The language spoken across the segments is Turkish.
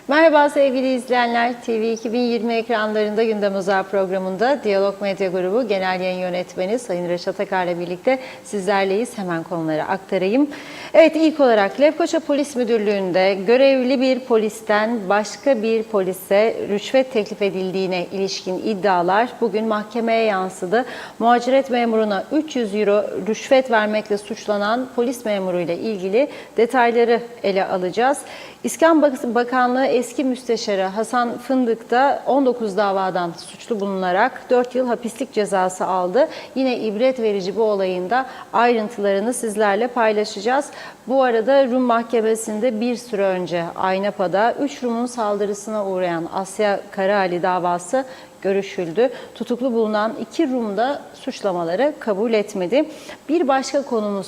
Merhaba sevgili izleyenler, TV 2020 ekranlarında Gündem Özel programında Diyalog Medya Grubu Genel Yayın Yönetmeni Sayın Reşat Akar'la birlikte sizlerleyiz. Hemen konuları aktarayım. Evet, ilk olarak Lefkoşa Polis Müdürlüğü'nde görevli bir polisten başka bir polise rüşvet teklif edildiğine ilişkin iddialar bugün mahkemeye yansıdı. Muhaciret memuruna 300 euro rüşvet vermekle suçlanan polis memuruyla ilgili detayları ele alacağız. İskan Bakanlığı eski müsteşarı Hasan Fındık da 19 davadan suçlu bulunarak 4 yıl hapislik cezası aldı. Yine ibret verici bu olayın da ayrıntılarını sizlerle paylaşacağız. Bu arada Rum Mahkemesi'nde bir süre önce Aynapa'da 3 Rum'un saldırısına uğrayan Asya Karaali davası görüşüldü. Tutuklu bulunan 2 Rum da suçlamaları kabul etmedi. Bir başka konumuz,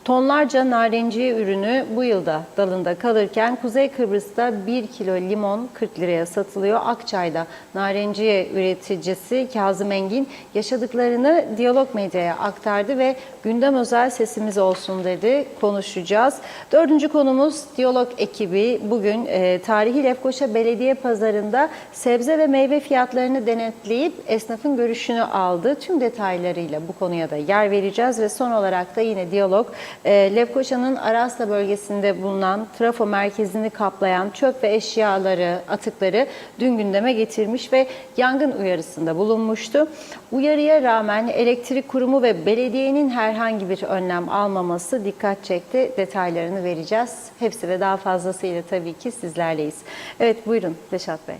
tonlarca narenciye ürünü bu yılda dalında kalırken Kuzey Kıbrıs'ta 1 kilo limon 40 liraya satılıyor. Akçay'da narenciye üreticisi Kazım Engin yaşadıklarını Diyalog Medya'ya aktardı ve gündem özel sesimiz olsun dedi. Konuşacağız. Dördüncü konumuz, Diyalog ekibi bugün tarihi Lefkoşa Belediye Pazarı'nda sebze ve meyve fiyatlarını denetleyip esnafın görüşünü aldı. Tüm detaylarıyla bu konuya da yer vereceğiz ve son olarak da yine Diyalog, Lefkoşa'nın Arasla bölgesinde bulunan trafo merkezini kaplayan çöp ve eşyaları, atıkları dün gündeme getirmiş ve yangın uyarısında bulunmuştu. Uyarıya rağmen elektrik kurumu ve belediyenin herhangi bir önlem almaması dikkat çekti. Detaylarını vereceğiz. Hepsi ve daha fazlasıyla tabii ki sizlerleyiz. Evet, buyurun Reşat Bey.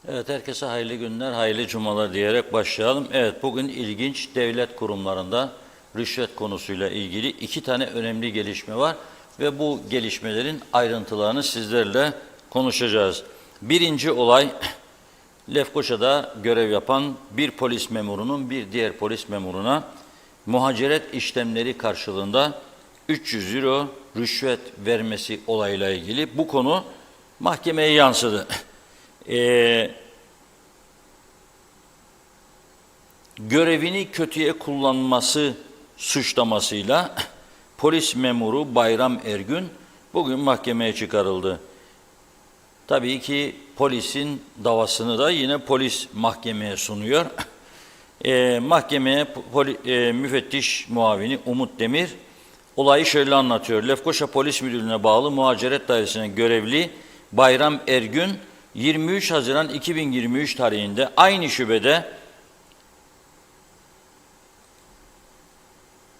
Evet, herkese hayırlı günler, hayırlı cumalar diyerek başlayalım. Evet, bugün ilginç devlet kurumlarında rüşvet konusuyla ilgili 2 tane önemli gelişme var ve bu gelişmelerin ayrıntılarını sizlerle konuşacağız. Birinci olay, Lefkoşa'da görev yapan bir polis memurunun bir diğer polis memuruna muhaciret işlemleri karşılığında 300 euro rüşvet vermesi olayla ilgili. Bu konu mahkemeye yansıdı. Görevini kötüye kullanması suçlamasıyla polis memuru Bayram Ergün bugün mahkemeye çıkarıldı. Tabii ki polisin davasını da yine polis mahkemeye sunuyor. Mahkemeye müfettiş muavini Umut Demir olayı şöyle anlatıyor. Lefkoşa Polis Müdürlüğü'ne bağlı Muhaciret Dairesi'ne görevli Bayram Ergün 23 Haziran 2023 tarihinde aynı şubede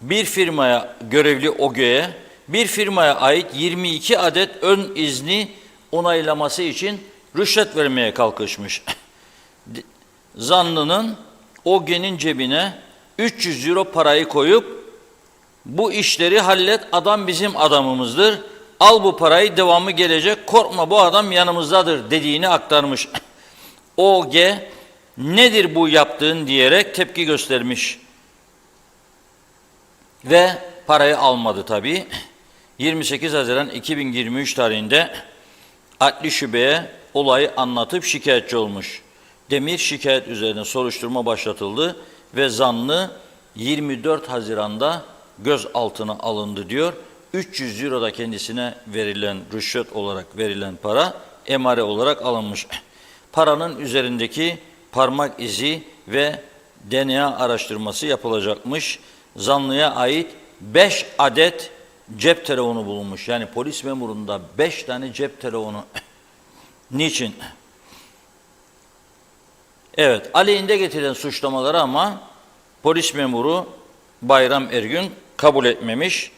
bir firmaya görevli OGE'ye bir firmaya ait 22 adet ön izni onaylaması için rüşvet vermeye kalkışmış. Zanlının OGE'nin cebine 300 euro parayı koyup bu işleri hallet, adam bizim adamımızdır, al bu parayı, devamı gelecek, korkma bu adam yanımızdadır dediğini aktarmış. OGE nedir bu yaptığın diyerek tepki göstermiş. Ve parayı almadı tabii. 28 Haziran 2023 tarihinde adli şubeye olayı anlatıp şikayetçi olmuş. Demir şikayet üzerine soruşturma başlatıldı ve zanlı 24 Haziran'da gözaltına alındı diyor. 300 euro da kendisine verilen rüşvet olarak verilen para emare olarak alınmış. Paranın üzerindeki parmak izi ve DNA araştırması yapılacakmış. Zanlıya ait 5 adet cep telefonu bulunmuş. Yani polis memurunda 5 tane cep telefonu. Niçin? Evet, aleyhinde getirilen suçlamaları ama polis memuru Bayram Ergün kabul etmemiş.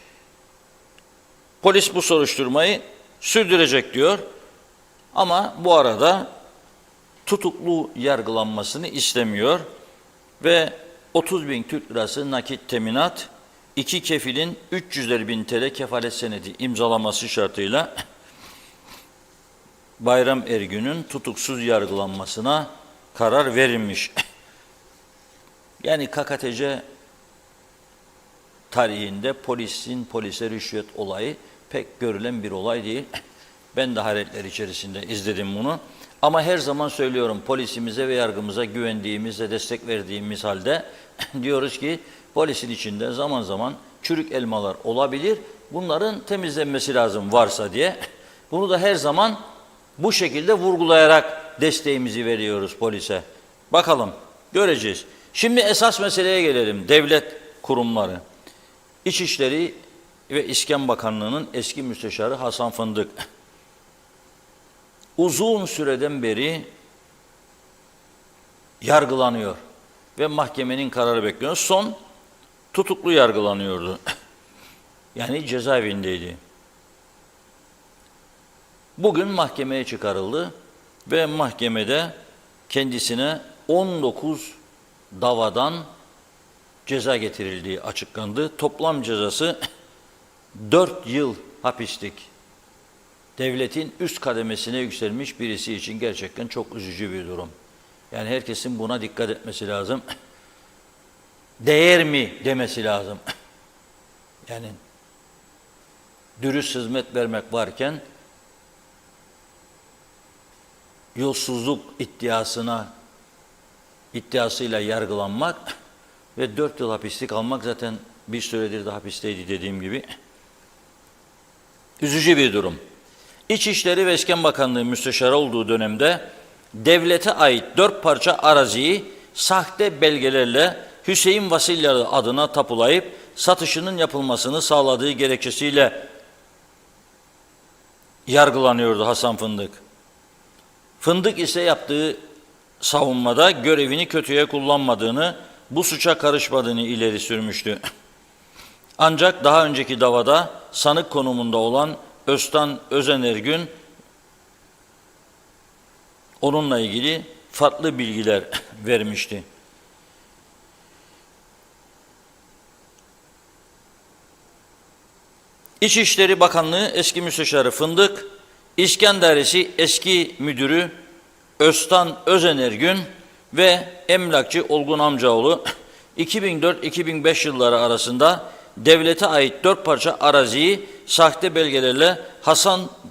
Polis bu soruşturmayı sürdürecek diyor. Ama bu arada tutuklu yargılanmasını istemiyor ve 30.000 Türk lirası nakit teminat, 2 kefilin 300.000 TL kefalet senedi imzalaması şartıyla Bayram Ergün'ün tutuksuz yargılanmasına karar verilmiş. Yani KKTC tarihinde polisin polise rüşvet olayı pek görülen bir olay değil. Ben de hayretler içerisinde izledim bunu. Ama her zaman söylüyorum, polisimize ve yargımıza güvendiğimiz destek verdiğimiz halde diyoruz ki polisin içinde zaman zaman çürük elmalar olabilir. Bunların temizlenmesi lazım varsa diye. Bunu da her zaman bu şekilde vurgulayarak desteğimizi veriyoruz polise. Bakalım, göreceğiz. Şimdi esas meseleye gelelim. Devlet kurumları. İçişleri ve İskan Bakanlığı'nın eski müsteşarı Hasan Fındık. Uzun süreden beri yargılanıyor ve mahkemenin kararı bekliyor. Son tutuklu yargılanıyordu. Yani cezaevindeydi. Bugün mahkemeye çıkarıldı ve mahkemede kendisine 19 davadan ceza getirildiği açıklandı. Toplam cezası 4 yıl hapislik. Devletin üst kademesine yükselmiş birisi için gerçekten çok üzücü bir durum. Yani herkesin buna dikkat etmesi lazım. Değer mi demesi lazım. Yani dürüst hizmet vermek varken yolsuzluk iddiasıyla yargılanmak ve 4 yıl hapislik almak, zaten bir süredir de hapisteydi dediğim gibi. Üzücü bir durum. İçişleri ve İskan Bakanlığı müsteşarı olduğu dönemde devlete ait 4 parça araziyi sahte belgelerle Hüseyin Vasilyalı adına tapulayıp satışının yapılmasını sağladığı gerekçesiyle yargılanıyordu Hasan Fındık. Fındık ise yaptığı savunmada görevini kötüye kullanmadığını, bu suça karışmadığını ileri sürmüştü. Ancak daha önceki davada sanık konumunda olan Öztan Özenergün onunla ilgili farklı bilgiler vermişti. İçişleri Bakanlığı eski müsteşarı Fındık, İskan Dairesi eski müdürü Öztan Özenergün ve emlakçı Olgun Amcaoğlu 2004-2005 yılları arasında devlete ait 4 parça araziyi sahte belgelerle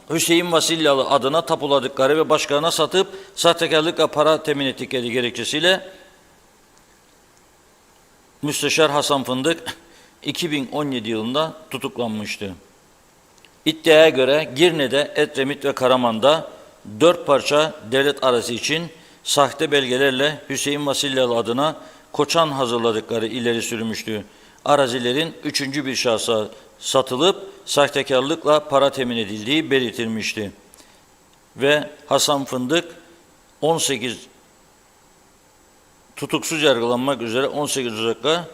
Hüseyin Vasilyalı adına tapuladıkları ve başkalarına satıp sahtekarlıkla para temin ettikleri gerekçesiyle Müsteşar Hasan Fındık 2017 yılında tutuklanmıştı. İddiaya göre Girne'de, Edremit ve Karaman'da 4 parça devlet arazi için sahte belgelerle Hüseyin Vasilyalı adına koçan hazırladıkları ileri sürmüştü. Arazilerin üçüncü bir şahsa satılıp sahtekarlıkla para temin edildiği belirtilmişti. Ve Hasan Fındık 18 tutuksuz yargılanmak üzere 18 Ocak'ta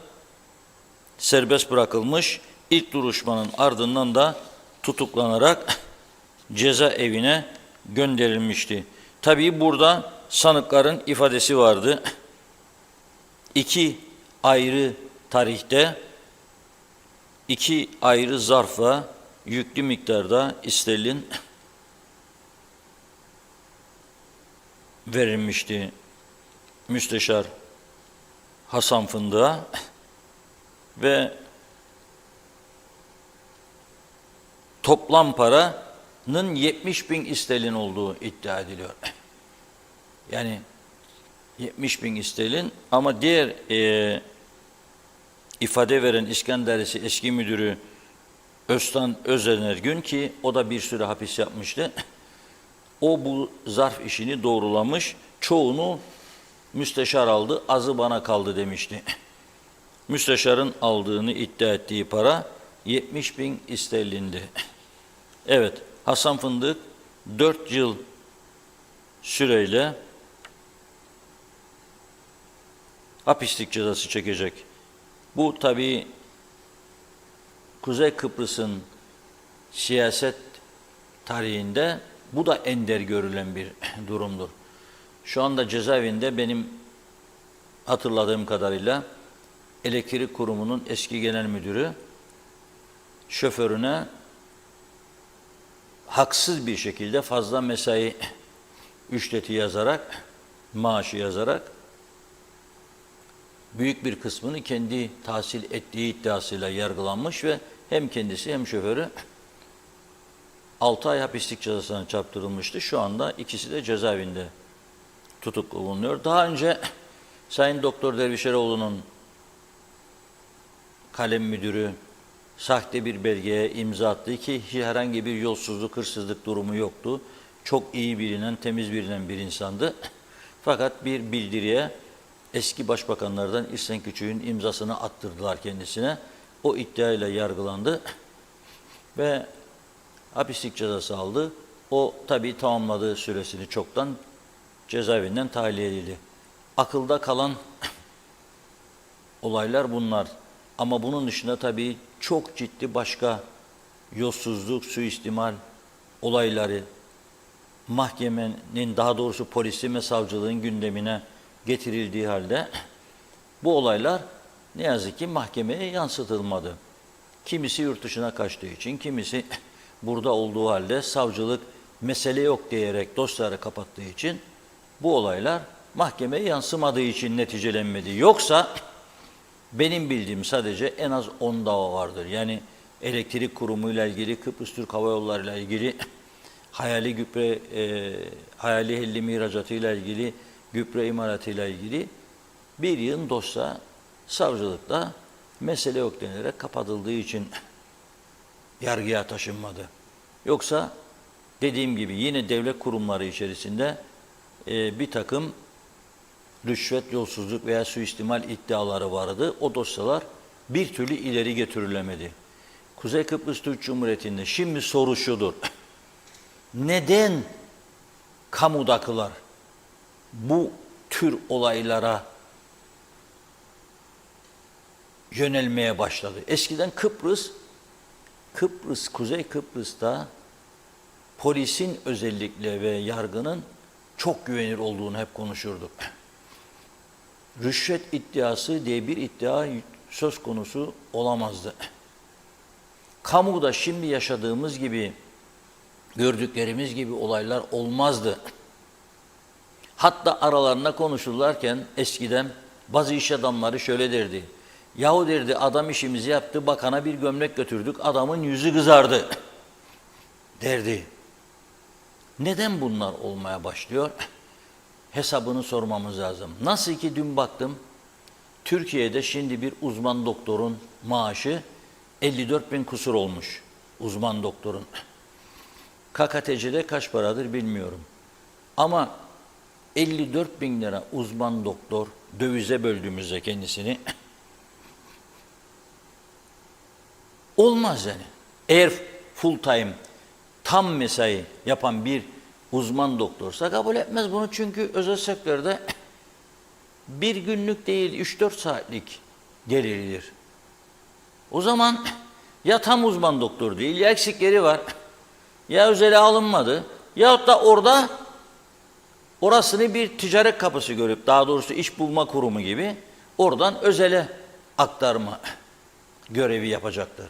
serbest bırakılmış. İlk duruşmanın ardından da tutuklanarak cezaevine gönderilmişti. Tabii burada sanıkların ifadesi vardı. 2 ayrı tarihte 2 ayrı zarfla yüklü miktarda sterlin verilmişti Müsteşar Hasan Fındık'a ve toplam paranın 70.000 sterlin olduğu iddia ediliyor. Yani 70.000 sterlin, ama diğer ifade veren İskan Dairesi eski müdürü Öztan Özenergün, ki o da bir süre hapis yapmıştı, o bu zarf işini doğrulamış, çoğunu müsteşar aldı, azı bana kaldı demişti. Müsteşarın aldığını iddia ettiği para 70.000 sterlindi. Evet, Hasan Fındık 4 yıl süreyle hapislik cezası çekecek. Bu tabii Kuzey Kıbrıs'ın siyaset tarihinde bu da ender görülen bir durumdur. Şu anda cezaevinde benim hatırladığım kadarıyla elektrik kurumunun eski genel müdürü şoförüne haksız bir şekilde fazla mesai ücreti yazarak, maaşı yazarak büyük bir kısmını kendi tahsil ettiği iddiasıyla yargılanmış ve hem kendisi hem şoförü 6 ay hapislik cezasına çarptırılmıştı. Şu anda ikisi de cezaevinde tutuklu bulunuyor. Daha önce Sayın Doktor Dervişeroğlu'nun kalem müdürü sahte bir belgeye imza attı ki herhangi bir yolsuzluk, hırsızlık durumu yoktu. çok iyi bilinen, temiz bilinen bir insandı. Fakat bir bildiriye eski başbakanlardan İhsan Küçük'ün imzasını attırdılar kendisine. O iddiayla yargılandı ve hapislik cezası aldı. O tabii tamamladığı süresini çoktan cezaevinden tahliye edildi. Akılda kalan olaylar bunlar. Ama bunun dışında tabii çok ciddi başka yolsuzluk, suistimal olayları mahkemenin, daha doğrusu polisin ve savcılığın gündemine getirildiği halde bu olaylar ne yazık ki mahkemeye yansıtılmadı. Kimisi yurt dışına kaçtığı için, kimisi burada olduğu halde savcılık mesele yok diyerek dosyaları kapattığı için bu olaylar mahkemeye yansımadığı için neticelenmedi. Yoksa benim bildiğim sadece en az 10 dava vardır. Yani elektrik kurumuyla ilgili, Kıbrıs Türk Hava Yolları ile ilgili, hayali gübre, hayali hellim ihracatıyla ilgili, gübre imalatıyla ilgili bir yığın dosya savcılıkta mesele yok denilerek kapatıldığı için yargıya taşınmadı. Yoksa dediğim gibi yine devlet kurumları içerisinde bir takım rüşvet, yolsuzluk veya suistimal iddiaları vardı. O dosyalar bir türlü ileri getirilemedi. Kuzey Kıbrıs Türk Cumhuriyeti'nde şimdi soru şudur. Neden kamudakiler bu tür olaylara yönelmeye başladı? Eskiden Kuzey Kıbrıs'ta polisin özellikle ve yargının çok güvenilir olduğunu hep konuşurduk. Rüşvet iddiası diye bir iddia söz konusu olamazdı. Kamuda şimdi yaşadığımız gibi, gördüklerimiz gibi olaylar olmazdı. Hatta aralarında konuşurlarken eskiden bazı iş adamları şöyle derdi. Yahu derdi, adam işimizi yaptı, bakana bir gömlek götürdük, adamın yüzü kızardı derdi. Neden bunlar olmaya başlıyor? Hesabını sormamız lazım. Nasıl ki dün baktım, Türkiye'de şimdi bir uzman doktorun maaşı 54.000 kusur olmuş. Uzman doktorun. KKTC'de kaç paradır bilmiyorum. Ama 54.000 lira uzman doktor, dövize böldüğümüzde kendisini olmaz yani. Eğer full time, tam mesai yapan bir uzman doktorsa kabul etmez bunu, çünkü özel sektörde bir günlük değil 3-4 saatlik geliridir. O zaman ya tam uzman doktor değil, ya eksikleri var, ya özele alınmadı, yahut da orasını bir ticaret kapısı görüp, daha doğrusu iş bulma kurumu gibi oradan özele aktarma görevi yapacaktır.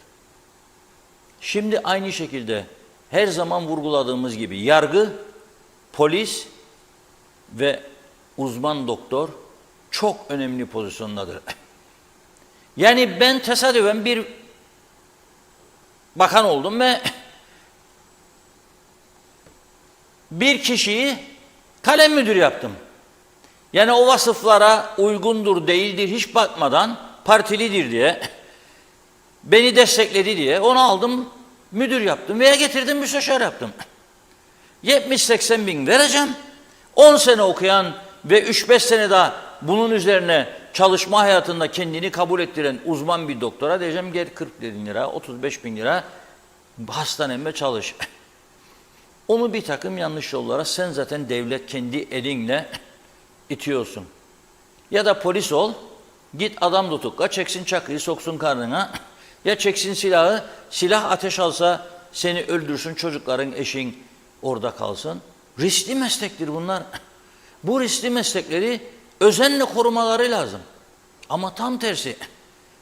Şimdi aynı şekilde her zaman vurguladığımız gibi yargı, polis ve uzman doktor çok önemli pozisyondadır. Yani ben tesadüfen bir bakan oldum ve bir kişiyi kalem müdürü yaptım. Yani o vasıflara uygundur, değildir hiç bakmadan, partilidir diye, beni destekledi diye onu aldım, müdür yaptım veya getirdim müsteşar yaptım. 70-80 bin vereceğim. 10 sene okuyan ve 3-5 sene daha bunun üzerine çalışma hayatında kendini kabul ettiren uzman bir doktora diyeceğim gel 40 bin lira, 35 bin lira hastanemde çalış. Onu bir takım yanlış yollara sen zaten devlet kendi elinle itiyorsun. Ya da polis ol, git adam tutukla, çeksin çakıyı soksun karnına, ya çeksin silahı, silah ateş alsa seni öldürsün, çocukların, eşin orada kalsın. Riskli meslektir bunlar. Bu riskli meslekleri özenle korumaları lazım. Ama tam tersi,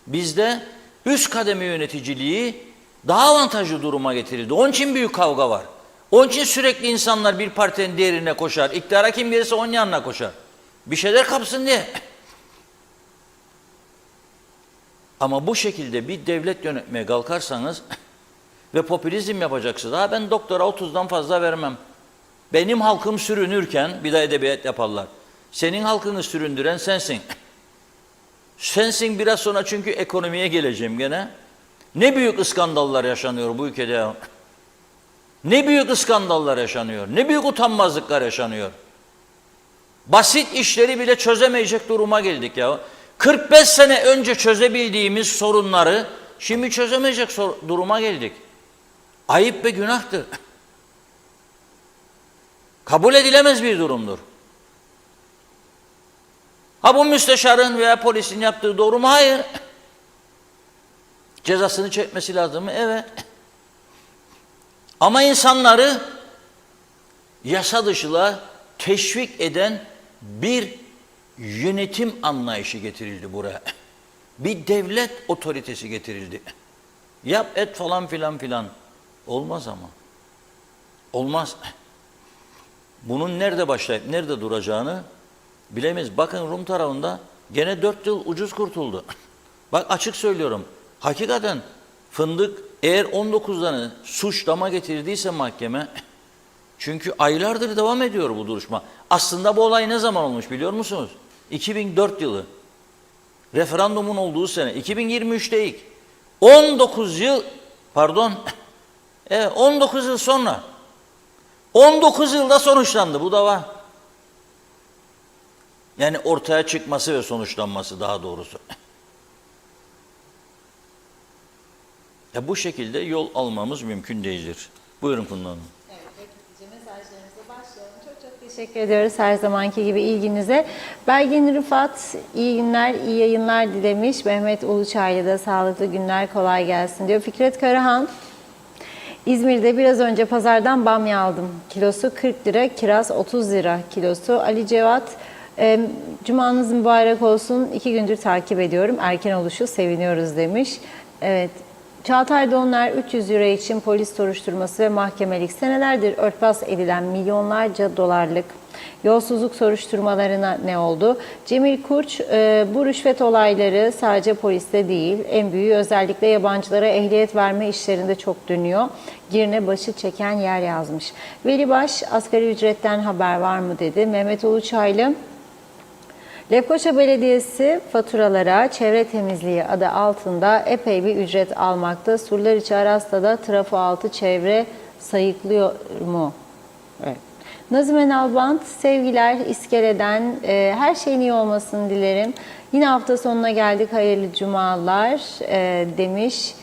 bizde üst kademe yöneticiliği daha avantajlı duruma getirildi. Onun için büyük kavga var. Onun için sürekli insanlar bir partinin diğerine koşar. İktidara kim gelirse onun yanına koşar. Bir şeyler kapsın diye. Ama bu şekilde bir devlet yönetmeye kalkarsanız ve popülizm yapacaksınız. Ha ben doktora 30'dan fazla vermem. Benim halkım sürünürken, bir de edebiyat yaparlar. Senin halkını süründüren sensin. Sensin biraz sonra, çünkü ekonomiye geleceğim gene. Ne büyük skandallar yaşanıyor bu ülkede. Ne büyük skandallar yaşanıyor, ne büyük utanmazlıklar yaşanıyor. Basit işleri bile çözemeyecek duruma geldik ya. 45 sene önce çözebildiğimiz sorunları şimdi çözemeyecek duruma geldik. Ayıp ve günahtır. Kabul edilemez bir durumdur. Ha bu müsteşarın veya polisin yaptığı doğru mu? Hayır. Cezasını çekmesi lazım mı? Evet. Ama insanları yasa dışılığa teşvik eden bir yönetim anlayışı getirildi buraya. Bir devlet otoritesi getirildi. Yap et falan filan filan. Olmaz ama. Olmaz. Bunun nerede başlayıp nerede duracağını bilemeyiz. Bakın Rum tarafında gene 4 yıl ucuz kurtuldu. Bak açık söylüyorum. Hakikaten Fındık eğer 19 tane suçlama getirdiyse mahkeme, çünkü aylardır devam ediyor bu duruşma. Aslında bu olay ne zaman olmuş biliyor musunuz? 2004 yılı. Referandumun olduğu sene. 2023'te ilk. 19 yıl, pardon, 19 yıl sonra. 19 yılda sonuçlandı bu dava. Yani ortaya çıkması ve sonuçlanması daha doğrusu. Ya bu şekilde yol almamız mümkün değildir. Buyurun Funda Hanım. Mesajlarınıza başlayalım. Çok teşekkür ediyoruz her zamanki gibi ilginize. Belgin Rıfat, iyi günler, iyi yayınlar dilemiş. Mehmet Uluçaylı da sağlıklı günler, kolay gelsin diyor. Fikret Karahan, İzmir'de biraz önce pazardan bamya aldım. Kilosu 40 lira, kiraz 30 lira kilosu. Ali Cevat, cumanız mübarek olsun. 2 gündür takip ediyorum. Erken oluşu seviniyoruz demiş. Evet. Çağatay Donlar 300 euro için polis soruşturması ve mahkemelik senelerdir örtbas edilen milyonlarca dolarlık yolsuzluk soruşturmalarına ne oldu? Cemil Kurç, bu rüşvet olayları sadece poliste değil, en büyüğü özellikle yabancılara ehliyet verme işlerinde çok dönüyor. Girne başı çeken yer yazmış. Veli Baş, asgari ücretten haber var mı dedi. Mehmet Uluçaylı, Lefkoşa Belediyesi faturalara çevre temizliği adı altında epey bir ücret almakta. Surlariçi Arasta'da trafo altı çevre sayıklıyor mu? Evet. Nazım Nalbant, sevgiler İskele'den, her şeyin iyi olmasını dilerim. Yine hafta sonuna geldik, hayırlı cumalar demiş.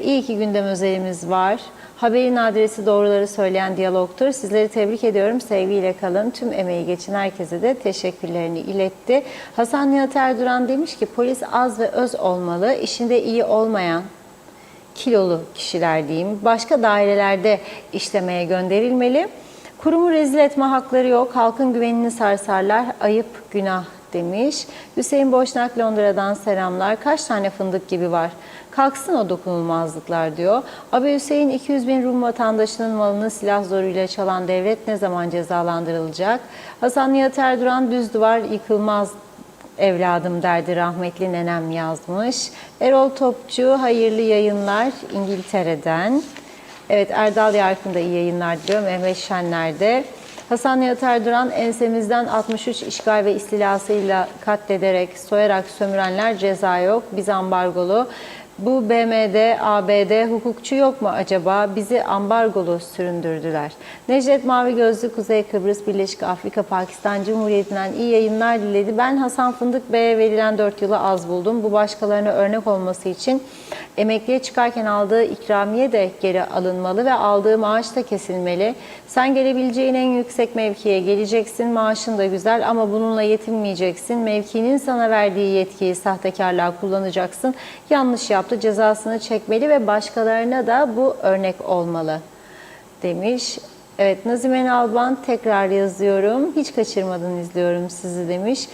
İyi ki gündem özelimiz var. Haberin adresi doğruları söyleyen Diyalog'tur. Sizleri tebrik ediyorum. Sevgiyle kalın. Tüm emeği geçen herkese de teşekkürlerini iletti. Hasan Nihat Erduran demiş ki polis az ve öz olmalı. İşinde iyi olmayan kilolu kişiler diyeyim başka dairelerde işlemeye gönderilmeli. Kurumu rezil etme hakları yok. Halkın güvenini sarsarlar. Ayıp, günah demiş. Hüseyin Boşnak Londra'dan selamlar. Kaç tane fındık gibi var? Kalksın o dokunulmazlıklar diyor. Abi Hüseyin 200 bin Rum vatandaşının malını silah zoruyla çalan devlet ne zaman cezalandırılacak? Hasan Nihat Erduran düz duvar yıkılmaz evladım derdi rahmetli nenem yazmış. Erol Topçu hayırlı yayınlar İngiltere'den. Evet Erdal Yarkın da iyi yayınlar diliyor. Mehmet Şenler de. Hasan Nihat Erduran ensemizden 63 işgal ve istilasıyla katlederek, soyarak sömürenler ceza yok. Biz ambargolu. Bu BM'de, ABD hukukçu yok mu acaba? Bizi ambargolu süründürdüler. Necdet Mavi Gözlü Kuzey Kıbrıs Birleşik Afrika Pakistan Cumhuriyeti'nden iyi yayınlar diledi. Ben Hasan Fındık Bey'e verilen 4 yılı az buldum. Bu başkalarına örnek olması için emekliye çıkarken aldığı ikramiye de geri alınmalı ve aldığı maaş da kesilmeli. Sen gelebileceğin en yüksek mevkiye geleceksin. Maaşın da güzel ama bununla yetinmeyeceksin. Mevkinin sana verdiği yetkiyi sahtekarlığa kullanacaksın. Yanlış yaptı, cezasını çekmeli ve başkalarına da bu örnek olmalı demiş. Evet Nazime Nalban tekrar yazıyorum. Hiç kaçırmadan izliyorum sizi demiş.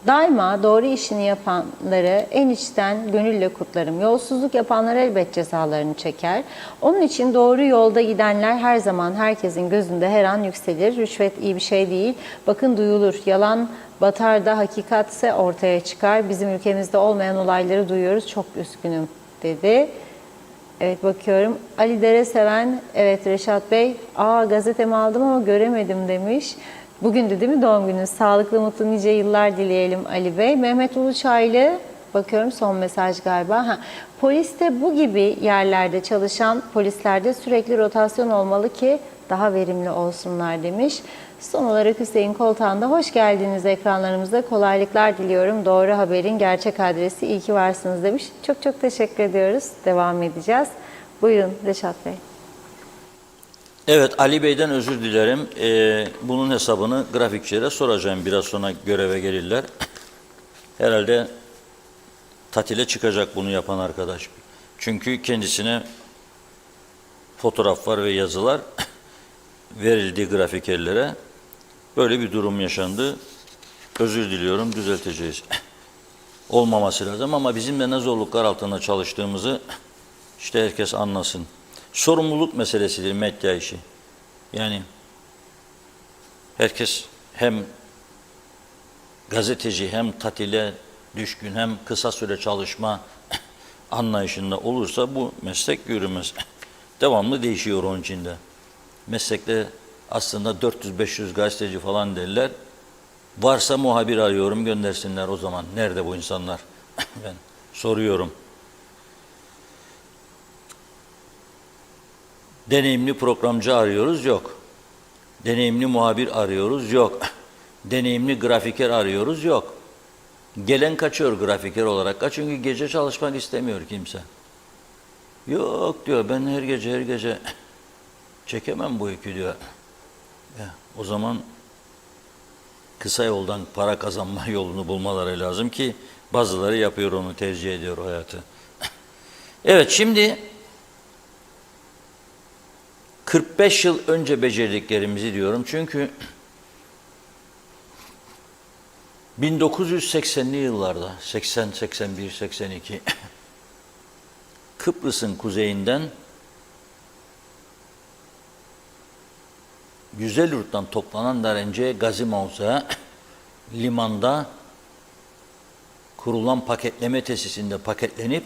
Daima doğru işini yapanları en içten gönülle kutlarım. Yolsuzluk yapanlar elbet cezalarını çeker. Onun için doğru yolda gidenler her zaman herkesin gözünde her an yükselir. Rüşvet iyi bir şey değil. Bakın duyulur. Yalan batar da hakikatse ortaya çıkar. Bizim ülkemizde olmayan olayları duyuyoruz. Çok üzgünüm dedi. Evet bakıyorum. Ali Dere Seven, evet Reşat Bey, gazetemi aldım ama göremedim demiş. Bugün de değil mi doğum günü? Sağlıklı, mutlu nice yıllar dileyelim Ali Bey. Mehmet Uluçaylı, Bakıyorum son mesaj galiba. Poliste bu gibi yerlerde çalışan polislerde sürekli rotasyon olmalı ki daha verimli olsunlar demiş. Son olarak Hüseyin Koltan da hoş geldiniz ekranlarımıza. Kolaylıklar diliyorum. Doğru haberin gerçek adresi. İyi ki varsınız demiş. Çok çok teşekkür ediyoruz. Devam edeceğiz. Buyurun Reşat Bey. Evet, Ali Bey'den özür dilerim. Bunun hesabını grafikçilere soracağım. Biraz sonra göreve gelirler. Herhalde tatile çıkacak bunu yapan arkadaş. Çünkü kendisine fotoğraflar ve yazılar verildi grafikerlere. Böyle bir durum yaşandı. Özür diliyorum, düzelteceğiz. Olmaması lazım ama bizim de ne zorluklar altında çalıştığımızı işte herkes anlasın. Sorumluluk meselesidir medya işi. Yani herkes hem gazeteci hem tatile düşkün hem kısa süre çalışma anlayışında olursa bu meslek yürümez. Devamlı değişiyor onun içinde. Meslekte aslında 400-500 gazeteci falan derler. Varsa muhabir arıyorum göndersinler o zaman. Nerede bu insanlar? Ben soruyorum. Deneyimli programcı arıyoruz, yok. Deneyimli muhabir arıyoruz, yok. Deneyimli grafiker arıyoruz, yok. Gelen kaçıyor grafiker olarak. Çünkü gece çalışmak istemiyor kimse. Yok diyor, ben her gece çekemem bu yükü diyor. Ya, o zaman kısa yoldan para kazanma yolunu bulmaları lazım ki bazıları yapıyor onu, tercih ediyor hayatı. Evet, şimdi 45 yıl önce becerdiklerimizi diyorum. Çünkü 1980'li yıllarda 80, 81, 82 Kıbrıs'ın kuzeyinden Güzelyurt'tan toplanan narenciye Gazi Mavza'ya limanda kurulan paketleme tesisinde paketlenip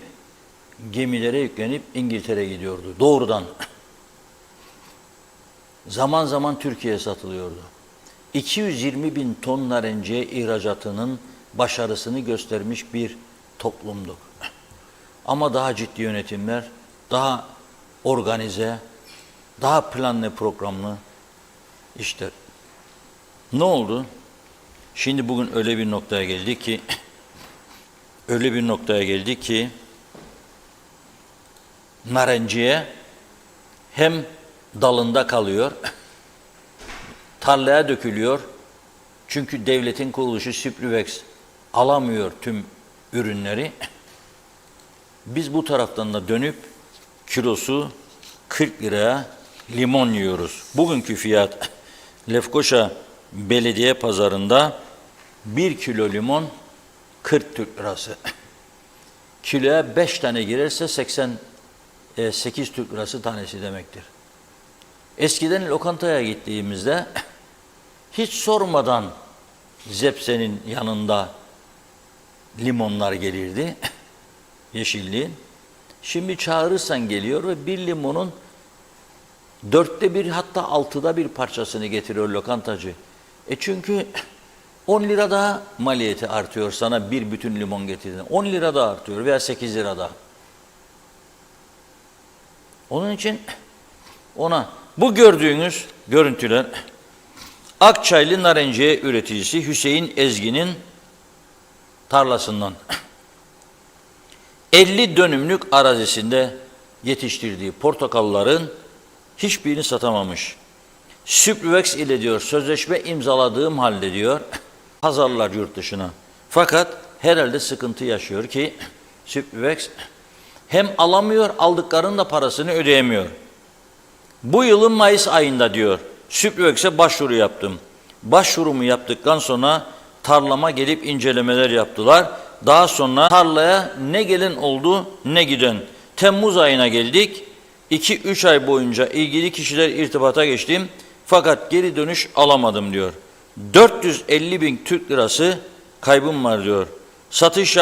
gemilere yüklenip İngiltere'ye gidiyordu. Doğrudan. Zaman zaman Türkiye'ye satılıyordu. 220 bin ton narenciye ihracatının başarısını göstermiş bir toplumduk. Ama daha ciddi yönetimler, daha organize, daha planlı programlı işte. Ne oldu? Şimdi bugün öyle bir noktaya geldik ki narenciye hem dalında kalıyor, tarlaya dökülüyor. Çünkü devletin kuruluşu Süplüvex alamıyor tüm ürünleri. Biz bu taraftan da dönüp kilosu 40 liraya limon yiyoruz. Bugünkü fiyat Lefkoşa Belediye Pazarında 1 kilo limon 40 Türk lirası. Kiloya 5 tane girerse 88 Türk lirası tanesi demektir. Eskiden lokantaya gittiğimizde hiç sormadan zepsenin yanında limonlar gelirdi. Yeşilliğin. Şimdi çağırırsan geliyor ve bir limonun 4'te 1 hatta 6'da 1 parçasını getiriyor lokantacı. Çünkü 10 lira daha maliyeti artıyor sana bir bütün limon getirdiğinde. 10 lira daha artıyor veya 8 lira daha. Onun için ona bu gördüğünüz görüntüler Akçaylı narenciye üreticisi Hüseyin Ezgi'nin tarlasından 50 dönümlük arazisinde yetiştirdiği portakalların hiçbirini satamamış. Süplüvex ile diyor sözleşme imzaladığım halde diyor pazarlar yurt dışına. Fakat herhalde sıkıntı yaşıyor ki Süplüvex hem alamıyor, aldıklarının da parasını ödeyemiyor. Bu yılın Mayıs ayında diyor Süplüvex'e başvuru yaptım. Başvurumu yaptıktan sonra tarlama gelip incelemeler yaptılar. Daha sonra tarlaya ne gelen oldu ne giden. Temmuz ayına geldik. 2-3 ay boyunca ilgili kişiler irtibata geçtim. Fakat geri dönüş alamadım diyor. 450 bin Türk lirası kaybım var diyor. Satış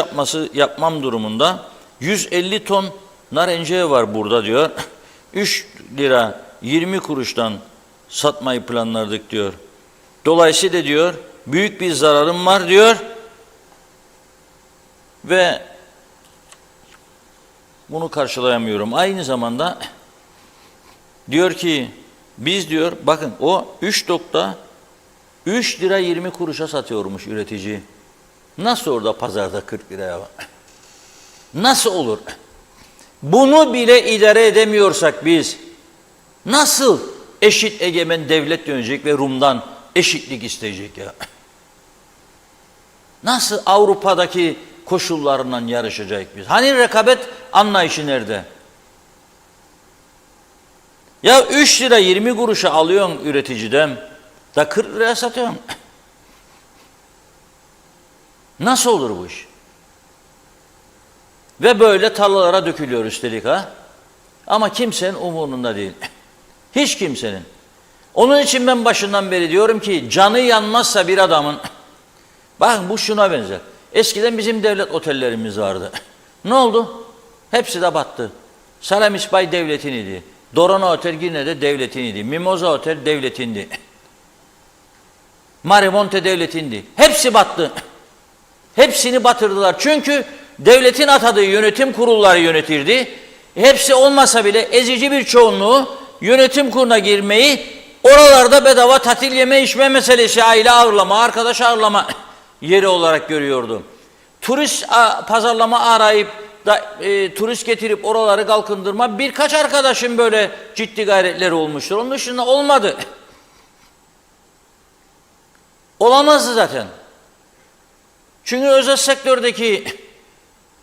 yapmam durumunda 150 ton narenciye var burada diyor. 3 lira 20 kuruştan satmayı planladık diyor. Dolayısıyla diyor büyük bir zararım var diyor ve bunu karşılayamıyorum. Aynı zamanda diyor ki biz diyor bakın o 3 lira 20 kuruşa satıyormuş üretici. Nasıl orada pazarda 40 liraya var? Nasıl olur? Bunu bile idare edemiyorsak biz nasıl eşit egemen devlet dönecek ve Rum'dan eşitlik isteyecek ya? Nasıl Avrupa'daki koşullarından yarışacak biz? Hani rekabet anlayışı nerede? Ya 3 lira 20 kuruşa alıyorsun üreticiden da 40 liraya satıyorsun. Nasıl olur bu iş? Ve böyle tarlalara dökülüyor üstelik ha. Ama kimsenin umurunda değil. Hiç kimsenin. Onun için ben başından beri diyorum ki canı yanmazsa bir adamın, bakın bu şuna benzer. Eskiden bizim devlet otellerimiz vardı. Ne oldu? Hepsi de battı. Salamis Bay devletin idi. Dorona Otel yine de devletin idi. Mimoza Otel devletindi. Marimonte devletindi. Hepsi battı. Hepsini batırdılar. Çünkü devletin atadığı yönetim kurulları yönetirdi. Hepsi olmasa bile ezici bir çoğunluğu yönetim kuruluna girmeyi, oralarda bedava tatil yeme içme meselesi, aile ağırlama, arkadaş ağırlama yeri olarak görüyordu. Turist pazarlama arayıp da turist getirip oraları kalkındırma, birkaç arkadaşın böyle ciddi gayretleri olmuştur. Onun dışında olmadı. Olamazdı zaten. Çünkü özel sektördeki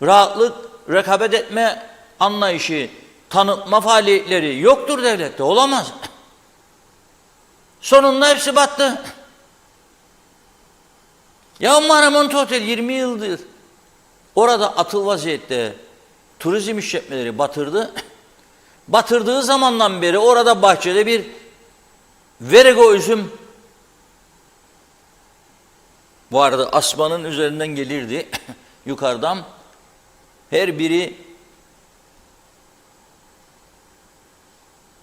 rahatlık, rekabet etme anlayışı, tanıtma faaliyetleri yoktur devlette. Olamaz. Sonunda hepsi battı. Ya Marmont Otel 20 yıldır orada atıl vaziyette turizm işletmeleri batırdı. Batırdığı zamandan beri orada bahçede bir verigo üzüm vardı. Asmanın üzerinden gelirdi yukarıdan. Her biri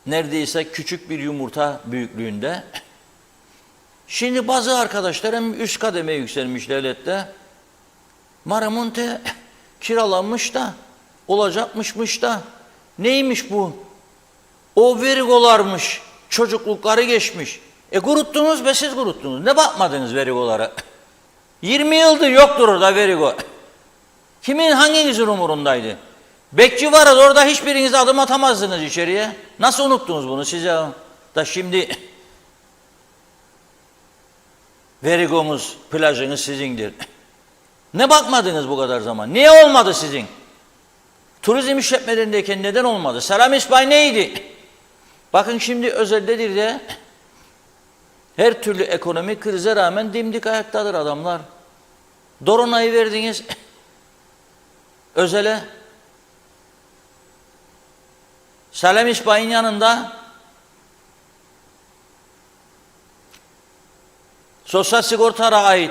neredeyse küçük bir yumurta büyüklüğünde. Şimdi bazı arkadaşlarım üst kademe yükselmiş devlette. Maramonte kiralanmış da, olacakmışmış da. Neymiş bu? O verigolarmış, çocuklukları geçmiş. Kuruttunuz be, siz kuruttunuz. Ne bakmadınız verigolara? 20 yıldır yoktur orada verigo. Kimin, hanginizin umurundaydı? Bekçi vardı orada, hiçbiriniz adım atamazdınız içeriye. Nasıl unuttunuz bunu siz ya? Da şimdi verigomuz, plajınız sizindir. Ne bakmadınız bu kadar zaman? Niye olmadı sizin? Turizm işletmelerindeyken neden olmadı? Salamis Bay neydi? Bakın şimdi özeldedir de her türlü ekonomik krize rağmen dimdik ayaktadır adamlar. Dorona'yı verdiniz özele. Salamis Bay'ın yanında sosyal sigortara ait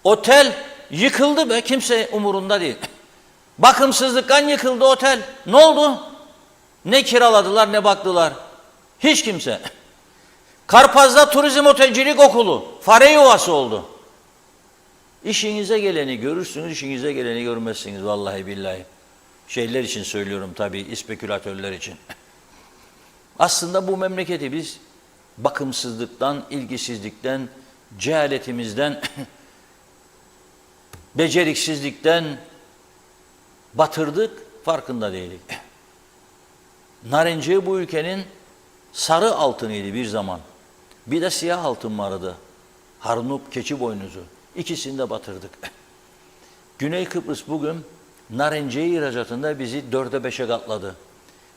otel yıkıldı be, kimse umurunda değil. Bakımsızlıktan yıkıldı otel. Ne oldu? Ne kiraladılar ne baktılar. Hiç kimse. Karpaz'da turizm otelcilik okulu fare yuvası oldu. İşinize geleni görürsünüz, işinize geleni görmezsiniz vallahi billahi. Şeyler için söylüyorum tabii, ispekülatörler için. Aslında bu memleketi biz bakımsızlıktan, ilgisizlikten, cehaletimizden, beceriksizlikten batırdık, farkında değilik. Narenciye bu ülkenin sarı altınıydı bir zaman. Bir de siyah altın vardı. Harnup, keçi boynuzu. İkisini de batırdık. Güney Kıbrıs bugün narenciye ihracatında bizi 4'e 5'e katladı.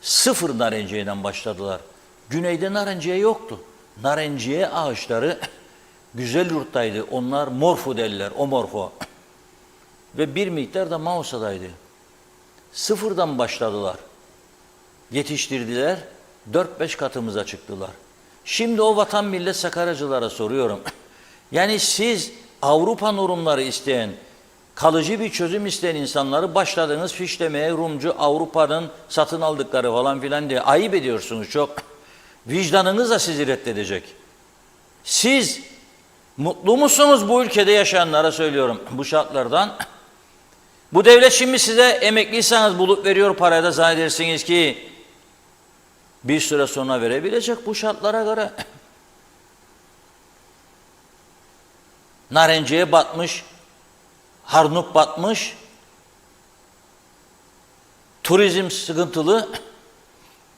0 narenciyeden başladılar. Güneyde narenciye yoktu. Narenciye ağaçları güzel yurttaydı. Onlar morfu derler, o morfu. Ve bir miktar da Mausa'daydı. 0'dan başladılar. Yetiştirdiler, 4-5 katımıza çıktılar. Şimdi o vatan millet Sakaracılara soruyorum. Yani siz Avrupa normları isteyen, kalıcı bir çözüm isteyen insanları başladınız fişlemeye, Rumcu, Avrupa'nın satın aldıkları falan filan diye ayıp ediyorsunuz çok. Vicdanınız da sizi reddedecek. Siz mutlu musunuz bu ülkede yaşayanlara söylüyorum bu şartlardan? Bu devlet şimdi size emekliyseniz bulup veriyor parayı da zannedersiniz ki bir süre sonra verebilecek bu şartlara göre. Narenciye batmış, Harnup batmış, turizm sıkıntılı,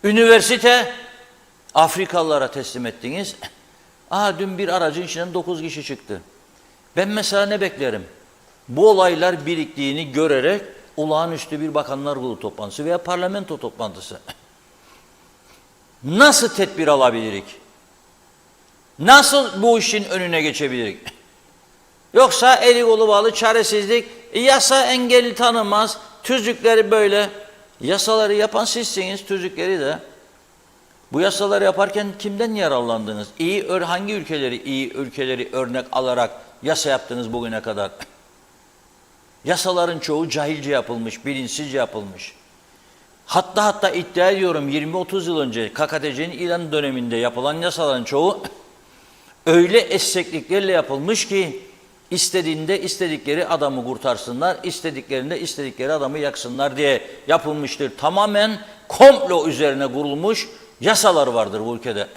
üniversite Afrikalılara teslim ettiniz. Dün bir aracın içinden 9 kişi çıktı. Ben mesela ne beklerim? Bu olaylar biriktiğini görerek olağanüstü bir bakanlar kurulu toplantısı veya parlamento toplantısı. Nasıl tedbir alabilirik? Nasıl bu işin önüne geçebilirik? Yoksa eli kolu bağlı çaresizlik, yasa engeli tanımaz, tüzükleri böyle. Yasaları yapan sizsiniz, tüzükleri de. Bu yasaları yaparken kimden yararlandınız? Hangi iyi ülkeleri örnek alarak yasa yaptınız bugüne kadar? Yasaların çoğu cahilce yapılmış, bilinçsizce yapılmış. Hatta iddia ediyorum 20-30 yıl önce KKTC'nin ilan döneminde yapılan yasaların çoğu öyle esnekliklerle yapılmış ki istediğinde istedikleri adamı kurtarsınlar, istediklerinde istedikleri adamı yaksınlar diye yapılmıştır. Tamamen komplo üzerine kurulmuş yasalar vardır bu ülkede.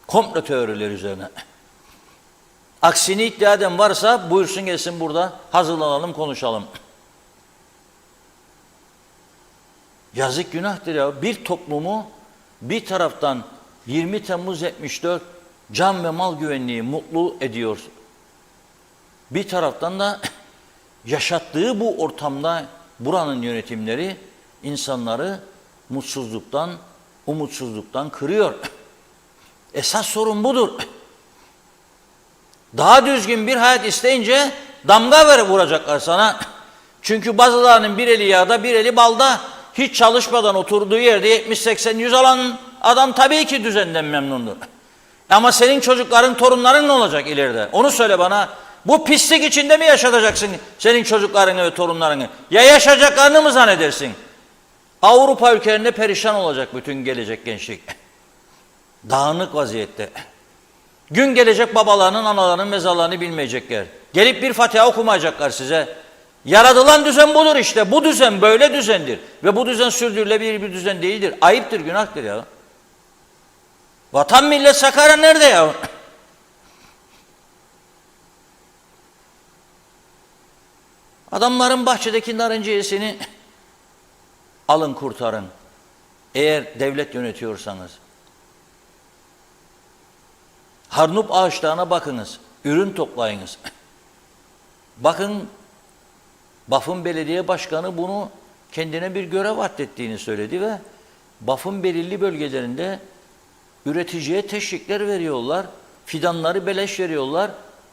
Komplo teorileri üzerine. Aksini iddia eden varsa buyursun gelsin burada hazırlanalım konuşalım. Yazık günahtır ya. Bir toplumu bir taraftan 20 Temmuz 74 can ve mal güvenliği mutlu ediyor. Bir taraftan da yaşattığı bu ortamda buranın yönetimleri insanları mutsuzluktan, umutsuzluktan kırıyor. Esas sorun budur. Daha düzgün bir hayat isteyince damga vuracaklar sana. Çünkü bazılarının bir eli yağda bir eli balda hiç çalışmadan oturduğu yerde 70-80-100 alan adam tabii ki düzenden memnundur. Ama senin çocukların, torunların ne olacak ileride? Onu söyle bana. Bu pislik içinde mi yaşatacaksın senin çocuklarını ve torunlarını? Ya yaşayacaklarını mı zannedersin? Avrupa ülkelerinde perişan olacak bütün gelecek gençlik. Dağınık vaziyette. Gün gelecek babalarının, analarının mezarlarını bilmeyecekler. Gelip bir Fatiha okumayacaklar size. Yaratılan düzen budur işte. Bu düzen böyle düzendir. Ve bu düzen sürdürülebilir bir düzen değildir. Ayıptır, günahtır ya. Vatan millet Sakarya nerede ya? Adamların bahçedeki narenciyesini alın kurtarın. Eğer devlet yönetiyorsanız. Harnup ağaçlarına bakınız. Ürün toplayınız. Bakın Bafın Belediye Başkanı bunu kendine bir görev atfettiğini söyledi ve Bafın belirli bölgelerinde üreticiye teşvikler veriyorlar. Fidanları beleş veriyorlar.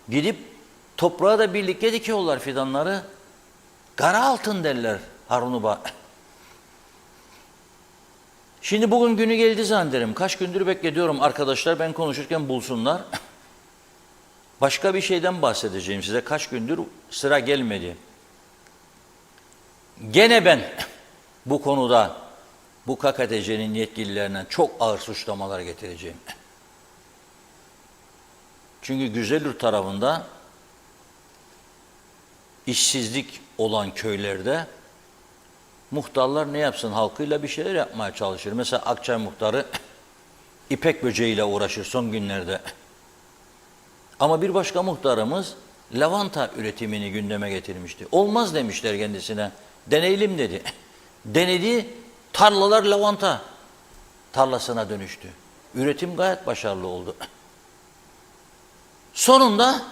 Gidip toprağa da birlikte dikiyorlar fidanları. Kara altın derler Harnup'a. Şimdi bugün günü geldi zannederim. Kaç gündür beklediyorum arkadaşlar ben konuşurken bulsunlar. Başka bir şeyden bahsedeceğim size. Kaç gündür sıra gelmedi. Gene ben bu konuda bu KKTC'nin yetkililerine çok ağır suçlamalar getireceğim. Çünkü Güzelyurt tarafında işsizlik olan köylerde muhtarlar ne yapsın? Halkıyla bir şeyler yapmaya çalışır. Mesela Akçay muhtarı ipek böceğiyle uğraşır son günlerde. Ama bir başka muhtarımız lavanta üretimini gündeme getirmişti. Olmaz demişler kendisine. Deneyelim dedi. Denedi, tarlalar lavanta tarlasına dönüştü. Üretim gayet başarılı oldu. Sonunda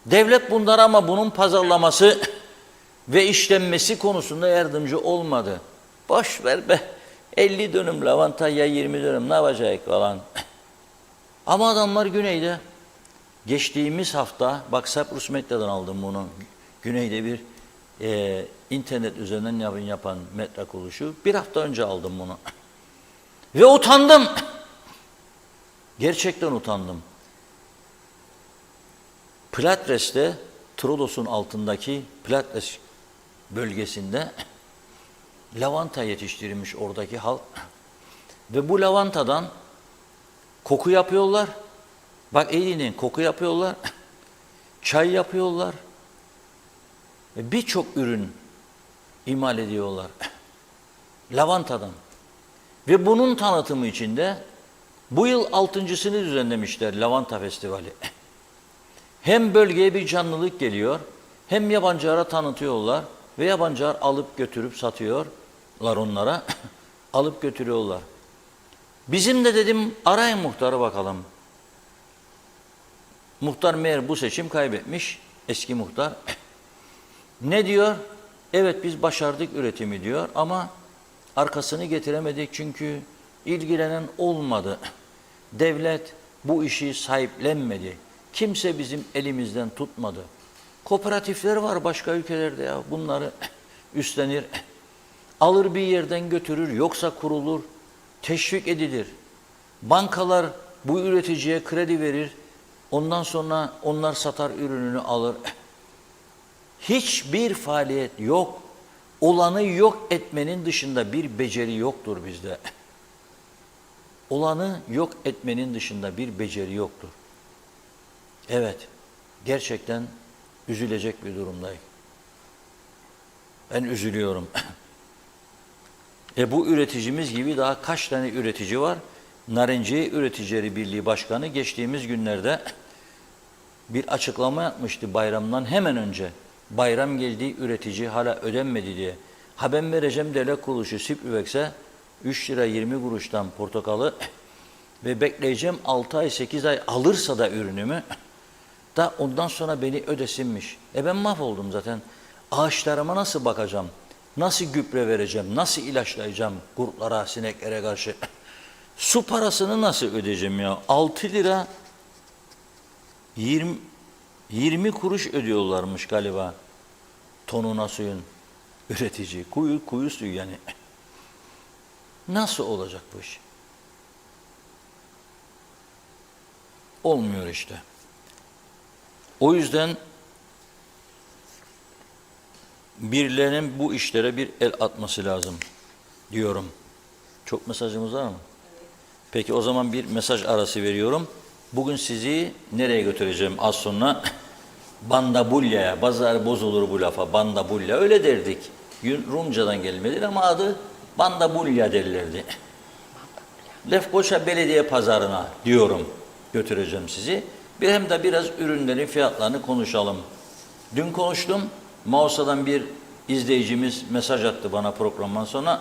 devlet bunlara ama bunun pazarlaması ve işlenmesi konusunda yardımcı olmadı. Boş ver be, 50 dönüm lavanta ya 20 dönüm ne yapacak falan. Ama adamlar güneyde, geçtiğimiz hafta, bak Cyprus Medya'dan aldım bunu, güneyde bir internet üzerinden yapan medya kuruluşu, bir hafta önce aldım bunu. Ve utandım. Gerçekten utandım. Platres'te, Trodos'un altındaki Platres bölgesinde lavanta yetiştirilmiş oradaki halk. Ve bu lavantadan koku yapıyorlar. Bak iyi dinleyin, koku yapıyorlar. Çay yapıyorlar. birçok ürün imal ediyorlar. Lavantadan. Ve bunun tanıtımı için de bu yıl 6.sını düzenlemişler Lavanta Festivali. Hem bölgeye bir canlılık geliyor, hem yabancılara tanıtıyorlar ve yabancılar alıp götürüp satıyorlar onlara, alıp götürüyorlar. Bizim de dedim arayın muhtarı bakalım. Muhtar meğer bu seçim kaybetmiş, eski muhtar. Ne diyor? Evet biz başardık üretimi diyor ama arkasını getiremedik çünkü ilgilenen olmadı. Devlet bu işi sahiplenmedi. Kimse bizim elimizden tutmadı. Kooperatifler var başka ülkelerde ya bunları üstlenir. Alır bir yerden götürür yoksa kurulur. Teşvik edilir. Bankalar bu üreticiye kredi verir. Ondan sonra onlar satar ürününü alır. Hiçbir faaliyet yok. Olanı yok etmenin dışında bir beceri yoktur bizde. Olanı yok etmenin dışında bir beceri yoktur. Evet, gerçekten üzülecek bir durumdayım. Ben üzülüyorum. Bu üreticimiz gibi daha kaç tane üretici var? Narenciye Üreticileri Birliği Başkanı geçtiğimiz günlerde bir açıklama yapmıştı bayramdan hemen önce. Bayram geldi, üretici hala ödenmedi diye. Ha ben vereceğim devlet kuruluşu Sipüvex'e 3 lira 20 kuruştan portakalı ve bekleyeceğim 6 ay 8 ay alırsa da ürünümü da ondan sonra beni ödesinmiş. Ben mahvoldum zaten. Ağaçlarıma nasıl bakacağım? Nasıl gübre vereceğim? Nasıl ilaçlayacağım kurtlara, sineklere karşı? Su parasını nasıl ödeyeceğim ya? 6 lira 20 kuruş ödüyorlarmış galiba tonuna suyun üretici. Kuyu suyu yani. Nasıl olacak bu iş? Olmuyor işte. O yüzden birilerinin bu işlere bir el atması lazım diyorum. Çok mesajımız var mı? Peki o zaman bir mesaj arası veriyorum. Bugün sizi nereye götüreceğim az sonra? Bandabulya'ya. Pazar bozulur bu lafa. Bandabulya. Öyle derdik. Rumcadan gelmedir ama adı Bandabulya derlerdi. Lefkoşa Belediye Pazarına diyorum. Götüreceğim sizi. Bir hem de biraz ürünlerin fiyatlarını konuşalım. Dün konuştum. Mausa'dan bir izleyicimiz mesaj attı bana programdan sonra.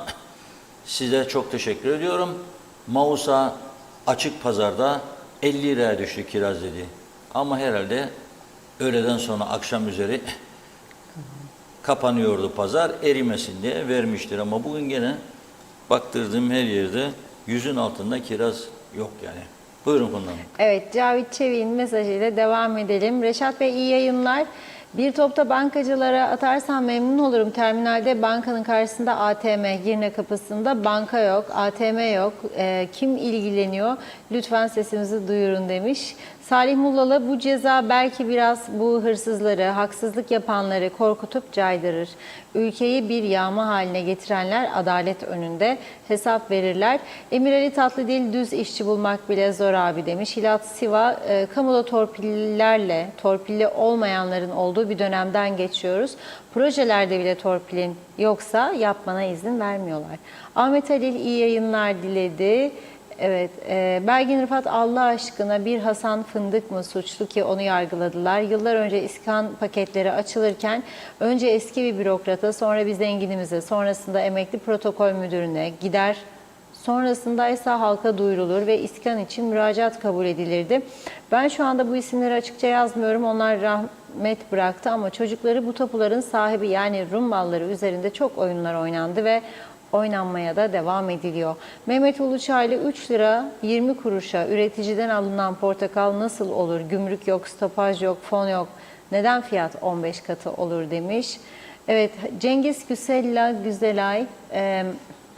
Size çok teşekkür ediyorum. Mausa açık pazarda 50 liraya düştü kiraz dedi. Ama herhalde öğleden sonra akşam üzeri kapanıyordu pazar. Erimesin diye vermiştir ama bugün gene baktırdığım her yerde 100'ün altında kiraz yok yani. Buyurun Funda Hanım. Evet, Cavit Çevik'in mesajıyla devam edelim. Reşat Bey iyi yayınlar. Bir topta bankacılara atarsam memnun olurum. Terminalde bankanın karşısında ATM, Girne kapısında banka yok, ATM yok. Kim ilgileniyor? Lütfen sesimizi duyurun demiş. Salih Mullalı bu ceza belki biraz bu hırsızları, haksızlık yapanları korkutup caydırır. Ülkeyi bir yağma haline getirenler adalet önünde hesap verirler. Emir Ali Tatlıdil düz işçi bulmak bile zor abi demiş. Hilat Siva kamuda torpillerle, torpilli olmayanların olduğu bir dönemden geçiyoruz. Projelerde bile torpilin yoksa yapmana izin vermiyorlar. Ahmet Halil iyi yayınlar diledi. Evet, Belgin Rıfat Allah aşkına bir Hasan Fındık mı suçlu ki onu yargıladılar? Yıllar önce iskan paketleri açılırken önce eski bir bürokrata, sonra bir zenginimize, sonrasında emekli protokol müdürüne gider. Sonrasında ise halka duyurulur ve iskan için müracaat kabul edilirdi. Ben şu anda bu isimleri açıkça yazmıyorum. Onlar rahmet bıraktı ama çocukları bu tapuların sahibi yani Rum malları üzerinde çok oyunlar oynandı ve oynanmaya da devam ediliyor. Mehmet Uluçaylı 3 lira 20 kuruşa üreticiden alınan portakal nasıl olur? Gümrük yok, stopaj yok, fon yok. Neden fiyat 15 katı olur demiş. Evet, Cengiz Güsella Güzelay,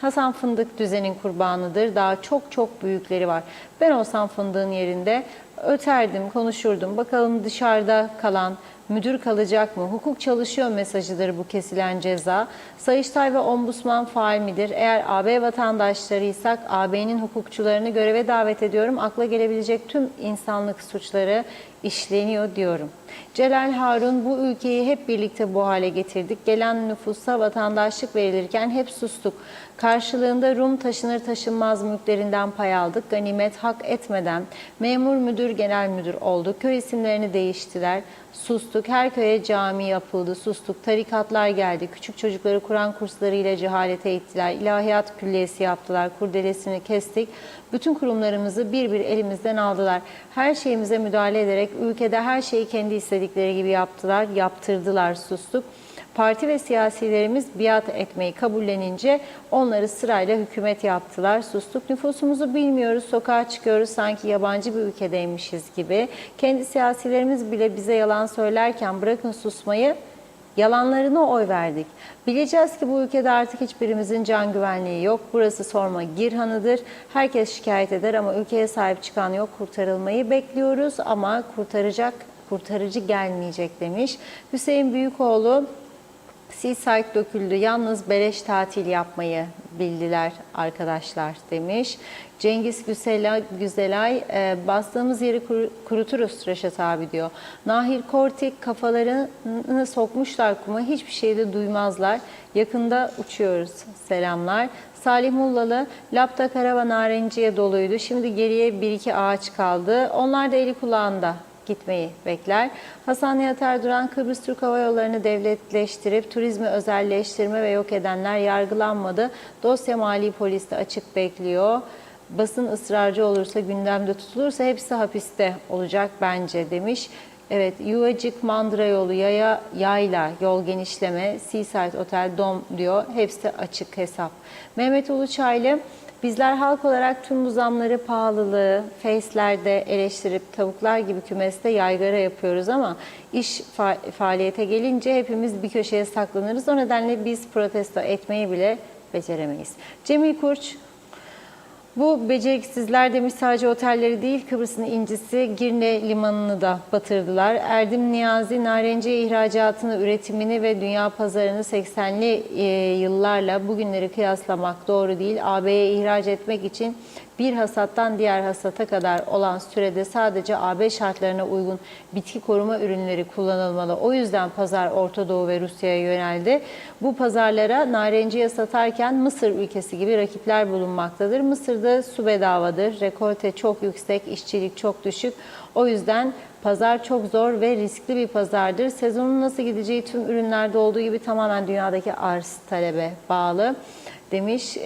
Hasan Fındık düzenin kurbanıdır. Daha çok büyükleri var. Ben olsam fındığın yerinde Öterdim, konuşurdum. Bakalım dışarıda kalan müdür kalacak mı? Hukuk çalışıyor mesajıdır bu kesilen ceza. Sayıştay ve Ombudsman faal midir? Eğer AB vatandaşlarıysak AB'nin hukukçularını göreve davet ediyorum. Akla gelebilecek tüm insanlık suçları işleniyor diyorum. Celal Harun, bu ülkeyi hep birlikte bu hale getirdik. Gelen nüfusa vatandaşlık verilirken hep sustuk. Karşılığında Rum taşınır taşınmaz mülklerinden pay aldık. Ganimet hak etmeden memur müdür, genel müdür olduk. Köy isimlerini değiştiler. Sustuk. Her köye cami yapıldı. Sustuk. Tarikatlar geldi. Küçük çocukları Kur'an kurslarıyla cehalete ittiler. İlahiyat külliyesi yaptılar. Kurdelesini kestik. Bütün kurumlarımızı bir bir elimizden aldılar. Her şeyimize müdahale ederek ülkede her şeyi kendi istedikleri gibi yaptılar. Yaptırdılar. Sustuk. Parti ve siyasilerimiz biat etmeyi kabullenince onları sırayla hükümet yaptılar. Sustuk. Nüfusumuzu bilmiyoruz, sokağa çıkıyoruz sanki yabancı bir ülkedeymişiz gibi. Kendi siyasilerimiz bile bize yalan söylerken bırakın susmayı, yalanlarına oy verdik. Bileceğiz ki bu ülkede artık hiçbirimizin can güvenliği yok. Burası sorma Girhan'ıdır. Herkes şikayet eder ama ülkeye sahip çıkan yok. Kurtarılmayı bekliyoruz ama kurtarıcı gelmeyecek demiş. Hüseyin Büyükoğlu, Seaside döküldü. Yalnız beleş tatil yapmayı bildiler arkadaşlar demiş. Cengiz Güzelay, bastığımız yeri kuruturuz Reşat abi diyor. Nahir Kortik, kafalarını sokmuşlar kuma, hiçbir şey de duymazlar. Yakında uçuyoruz. Selamlar. Salih Mullalı, Lapta Karava Narenciye doluydu. Şimdi geriye bir iki ağaç kaldı. Onlar da eli kulağında gitmeyi bekler. Hasan Yatar Duran, Kıbrıs Türk Hava Yolları'nı devletleştirip turizmi özelleştirme ve yok edenler yargılanmadı. Dosya Mali Polis'te açık bekliyor. Basın ısrarcı olursa, gündemde tutulursa hepsi hapiste olacak bence demiş. Evet, Yuvacık, Mandıra yolu, yayla, yol genişleme, Seaside Otel, Dom diyor. Hepsi açık hesap. Mehmet Uluçaylı, bizler halk olarak tüm bu zamları, pahalılığı, face'lerde eleştirip tavuklar gibi kümeste yaygara yapıyoruz ama iş faaliyete gelince hepimiz bir köşeye saklanırız. O nedenle biz protesto etmeyi bile beceremeyiz. Cemil Kurç, bu beceriksizler demiş sadece otelleri değil Kıbrıs'ın incisi Girne limanını da batırdılar. Erdim Niyazi, narenciye ihracatını, üretimini ve dünya pazarını 80'li yıllarla bugünleri kıyaslamak doğru değil. AB'ye ihraç etmek için bir hasattan diğer hasata kadar olan sürede sadece AB şartlarına uygun bitki koruma ürünleri kullanılmalı. O yüzden pazar Orta Doğu ve Rusya'ya yöneldi. Bu pazarlara narenciye satarken Mısır ülkesi gibi rakipler bulunmaktadır. Mısır'da su bedavadır, rekolte çok yüksek, işçilik çok düşük. O yüzden pazar çok zor ve riskli bir pazardır. Sezonun nasıl gideceği tüm ürünlerde olduğu gibi tamamen dünyadaki arz talebe bağlı demiş.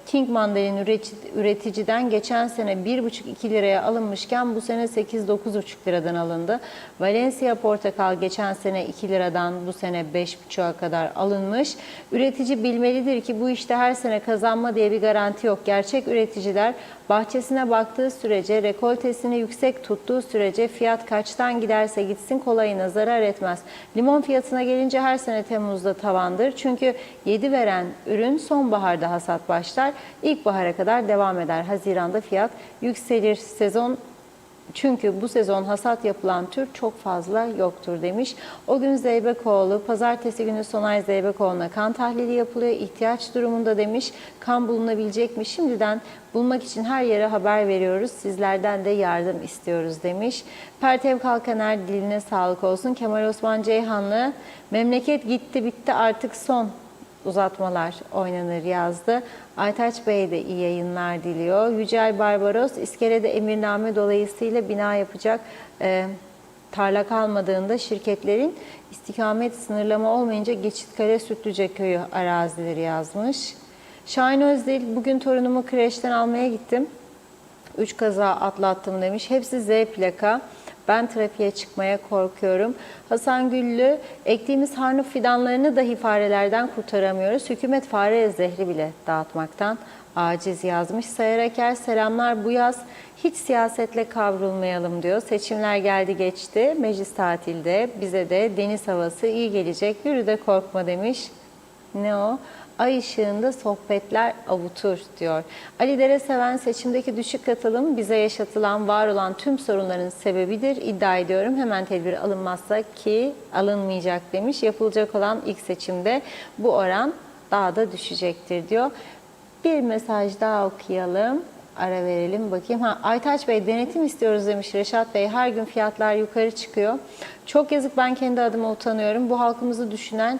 King mandalin üreticiden geçen sene 1,5-2 liraya alınmışken bu sene 8-9,5 liradan alındı. Valencia portakal geçen sene 2 liradan bu sene 5,5'a kadar alınmış. Üretici bilmelidir ki bu işte her sene kazanma diye bir garanti yok. Gerçek üreticiler bahçesine baktığı sürece, rekoltesini yüksek tuttuğu sürece fiyat kaçtan giderse gitsin kolayına zarar etmez. Limon fiyatına gelince her sene Temmuz'da tavandır. Çünkü yedi veren ürün sonbaharda hasat başlar. İlkbahara kadar devam eder. Haziran'da fiyat yükselir. Çünkü bu sezon hasat yapılan tür çok fazla yoktur demiş. O gün Zeybekoğlu, pazartesi günü Sonay Zeybekoğlu'na kan tahlili yapılıyor. İhtiyaç durumunda demiş. Kan bulunabilecek mi? Şimdiden bulmak için her yere haber veriyoruz. Sizlerden de yardım istiyoruz demiş. Pertev Kalkaner, diline sağlık olsun. Kemal Osman Ceyhanlı, memleket gitti bitti artık son uzatmalar oynanır yazdı. Aytaç Bey de iyi yayınlar diliyor. Yücel Barbaros, İskele'de emirname dolayısıyla bina yapacak tarla kalmadığında şirketlerin istikamet sınırlama olmayınca Geçitkale Sütlüce Köyü arazileri yazmış. Şahin Özdil, bugün torunumu kreşten almaya gittim. 3 kaza atlattım demiş. Hepsi Z plaka. Ben trafiğe çıkmaya korkuyorum. Hasan Güllü, ektiğimiz harnuf fidanlarını dahi farelerden kurtaramıyoruz. Hükümet fare zehri bile dağıtmaktan aciz yazmış. Sayar Aker, selamlar bu yaz hiç siyasetle kavrulmayalım diyor. Seçimler geldi geçti. Meclis tatilde bize de deniz havası iyi gelecek. Yürü de korkma demiş. Ne o? Ay ışığında sohbetler avutur diyor. Ali Dere Seven seçimdeki düşük katılım bize yaşatılan, var olan tüm sorunların sebebidir. İddia ediyorum hemen tedbir alınmazsa ki alınmayacak demiş. Yapılacak olan ilk seçimde bu oran daha da düşecektir diyor. Bir mesaj daha okuyalım. Ara verelim bakayım. Aytaç Bey denetim istiyoruz demiş Reşat Bey. Her gün fiyatlar yukarı çıkıyor. Çok yazık, ben kendi adıma utanıyorum. Bu halkımızı düşünen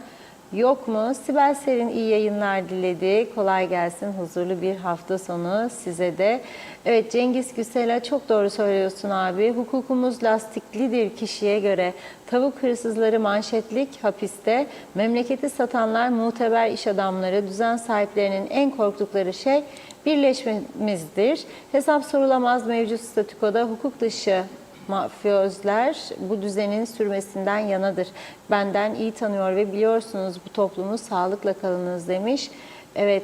yok mu? Sibel Serin iyi yayınlar diledi. Kolay gelsin. Huzurlu bir hafta sonu size de. Evet, Cengiz Güsel'e çok doğru söylüyorsun abi. Hukukumuz lastiklidir kişiye göre. Tavuk hırsızları manşetlik hapiste. Memleketi satanlar muteber iş adamları, düzen sahiplerinin en korktukları şey birleşmemizdir. Hesap sorulamaz mevcut statükoda hukuk dışı mafyözler bu düzenin sürmesinden yanadır. Benden iyi tanıyor ve biliyorsunuz bu toplumu, sağlıkla kalınız demiş. Evet,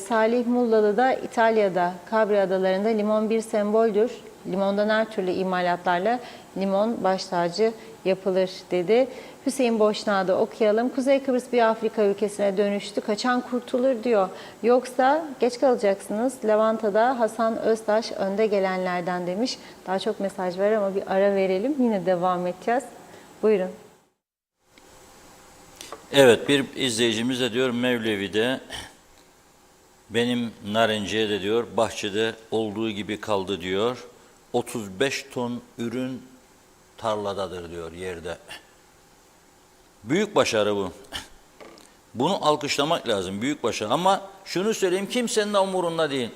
Salih Mullalı da İtalya'da Capri Adaları'nda limon bir semboldür. Limondan her türlü imalatlarla limon baş tacı yapılır dedi. Hüseyin Boşnak'ı da okuyalım. Kuzey Kıbrıs bir Afrika ülkesine dönüştü. Kaçan kurtulur diyor. Yoksa geç kalacaksınız. Levanta'da Hasan Öztaş önde gelenlerden demiş. Daha çok mesaj var ama bir ara verelim. Yine devam edeceğiz. Buyurun. Evet, bir izleyicimiz de diyor Mevlevi'de benim Narenciye de diyor bahçede olduğu gibi kaldı diyor. 35 ton ürün tarladadır diyor, yerde. Büyük başarı bu. Bunu alkışlamak lazım, büyük başarı. Ama şunu söyleyeyim, kimsenin de umurunda değil.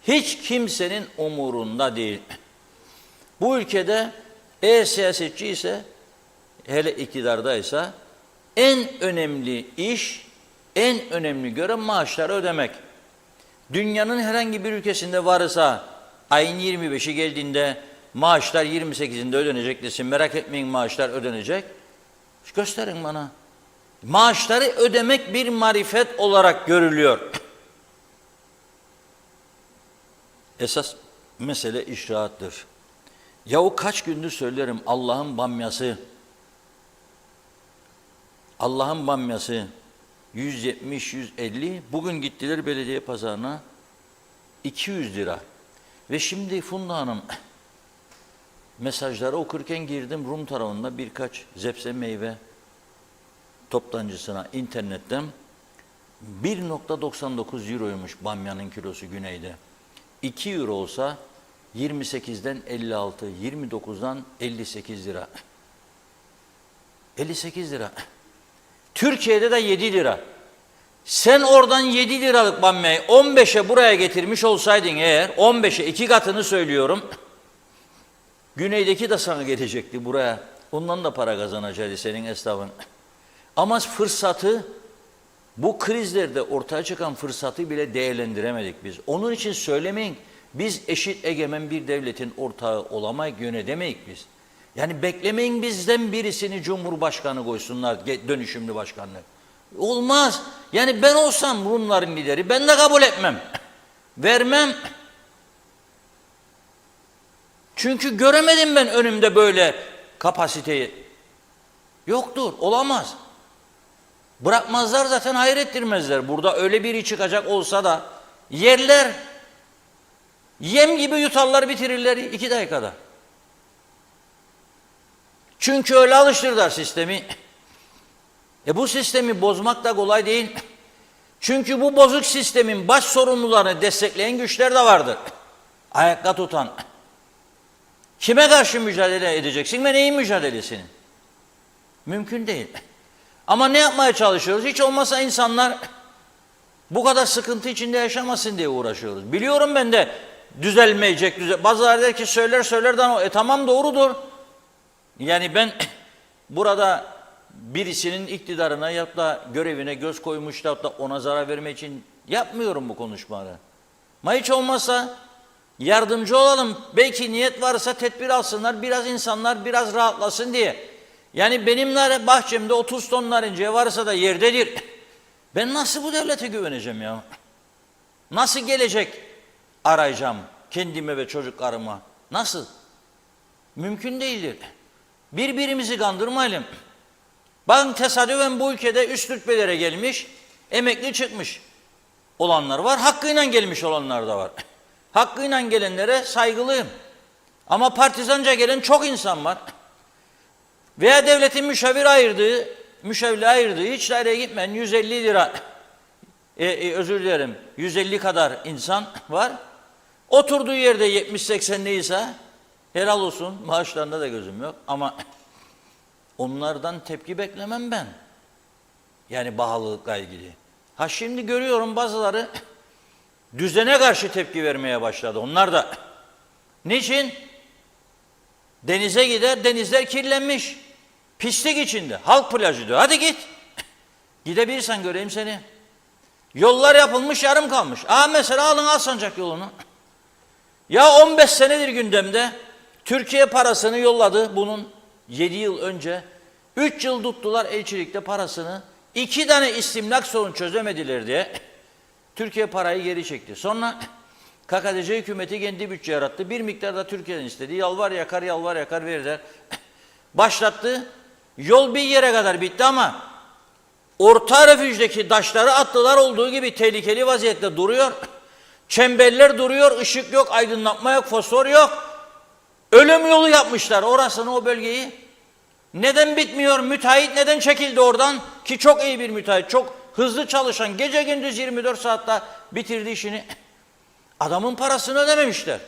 Hiç kimsenin umurunda değil. Bu ülkede siyasetçi ise, hele iktidardaysa en önemli iş, en önemli görev maaşları ödemek. Dünyanın herhangi bir ülkesinde varsa ayın 25'i geldiğinde maaşlar 28'inde ödenecek desin. Merak etmeyin, maaşlar ödenecek. Gösterin bana. Maaşları ödemek bir marifet olarak görülüyor. Esas mesele icraattır. Yahu kaç gündür söylerim, Allah'ın bamyası. Allah'ın bamyası 170-150, bugün gittiler belediye pazarına 200 lira. Ve şimdi Funda Hanım mesajları okurken girdim Rum tarafında birkaç zepse meyve toptancısına internetten 1,99 euroymuş bamyanın kilosu güneyde. 2 euro olsa 28'den 56, 29'dan 58 lira. 58 lira. Türkiye'de de 7 lira. Sen oradan 7 liralık bamyayı 15'e buraya getirmiş olsaydın eğer, 15'e 2 katını söylüyorum, güneydeki de sana gelecekti buraya. Ondan da para kazanacaktı senin esnafın. Ama fırsatı, bu krizlerde ortaya çıkan fırsatı bile değerlendiremedik biz. Onun için söylemeyin, biz eşit egemen bir devletin ortağı olamayız, yönetemeyiz biz. Yani beklemeyin bizden birisini Cumhurbaşkanı koysunlar, dönüşümlü başkanlık. Olmaz. Yani ben olsam bunların lideri, ben de kabul etmem. Vermem. Çünkü göremedim ben önümde böyle kapasiteyi. Yoktur, olamaz. Bırakmazlar zaten, hayır ettirmezler. Burada öyle biri çıkacak olsa da yerler, yem gibi yutarlar, bitirirler 2 dakikada. Çünkü öyle alıştırdılar sistemi. Bu sistemi bozmak da kolay değil. Çünkü bu bozuk sistemin baş sorumlularını destekleyen güçler de vardır. Ayakta tutan. Kime karşı mücadele edeceksin ve neyin mücadelesini? Mümkün değil. Ama ne yapmaya çalışıyoruz? Hiç olmazsa insanlar bu kadar sıkıntı içinde yaşamasın diye uğraşıyoruz. Biliyorum ben de düzelmeyecek. Bazıları der ki söyler. Tamam, doğrudur. Yani ben burada birisinin iktidarına ya da görevine göz koymuş da ona zarar vermek için yapmıyorum bu konuşmaları. Ama hiç olmazsa yardımcı olalım. Belki niyet varsa tedbir alsınlar, biraz insanlar biraz rahatlasın diye. Yani benim bahçemde 30 ton narinciye varsa da yerdedir. Ben nasıl bu devlete güveneceğim ya? Nasıl gelecek arayacağım kendime ve çocuklarıma? Nasıl? Mümkün değildir. Birbirimizi kandırmayalım. Bakın tesadüfen bu ülkede üst rütbelere gelmiş, emekli çıkmış olanlar var. Hakkıyla gelmiş olanlar da var. Hakkıyla gelenlere saygılıyım. Ama partizanca gelen çok insan var. Veya devletin müşavire ayırdığı hiç daireye gitmeyen 150 lira, özür dilerim 150 kadar insan var. Oturduğu yerde 70-80 neyse helal olsun, maaşlarında da gözüm yok. Ama onlardan tepki beklemem ben. Yani pahalılıkla ilgili. Ha şimdi görüyorum bazıları düzene karşı tepki vermeye başladı. Onlar da. Niçin? Denize gider, denizler kirlenmiş. Pislik içinde. Halk plajı diyor. Hadi git. Gidebilirsen göreyim seni. Yollar yapılmış, yarım kalmış. Mesela alın Alsancak yolunu. Ya 15 senedir gündemde. Türkiye parasını yolladı bunun 7 yıl önce. 3 yıl tuttular elçilikte parasını. 2 tane istimlak sorun çözemediler diye Türkiye parayı geri çekti. Sonra KKTC hükümeti kendi bütçe yarattı. Bir miktar da Türkiye'den istedi. Yalvar yakar verdiler. Başlattı. Yol bir yere kadar bitti ama orta refüjdeki taşları attılar, olduğu gibi tehlikeli vaziyette duruyor. Çemberler duruyor, ışık yok, aydınlatma yok, fosfor yok. Ölüm yolu yapmışlar orasını, o bölgeyi. Neden bitmiyor? Müteahhit neden çekildi oradan? Ki çok iyi bir müteahhit, çok hızlı çalışan, gece gündüz 24 saatte bitirdi işini. Adamın parasını ödememişler.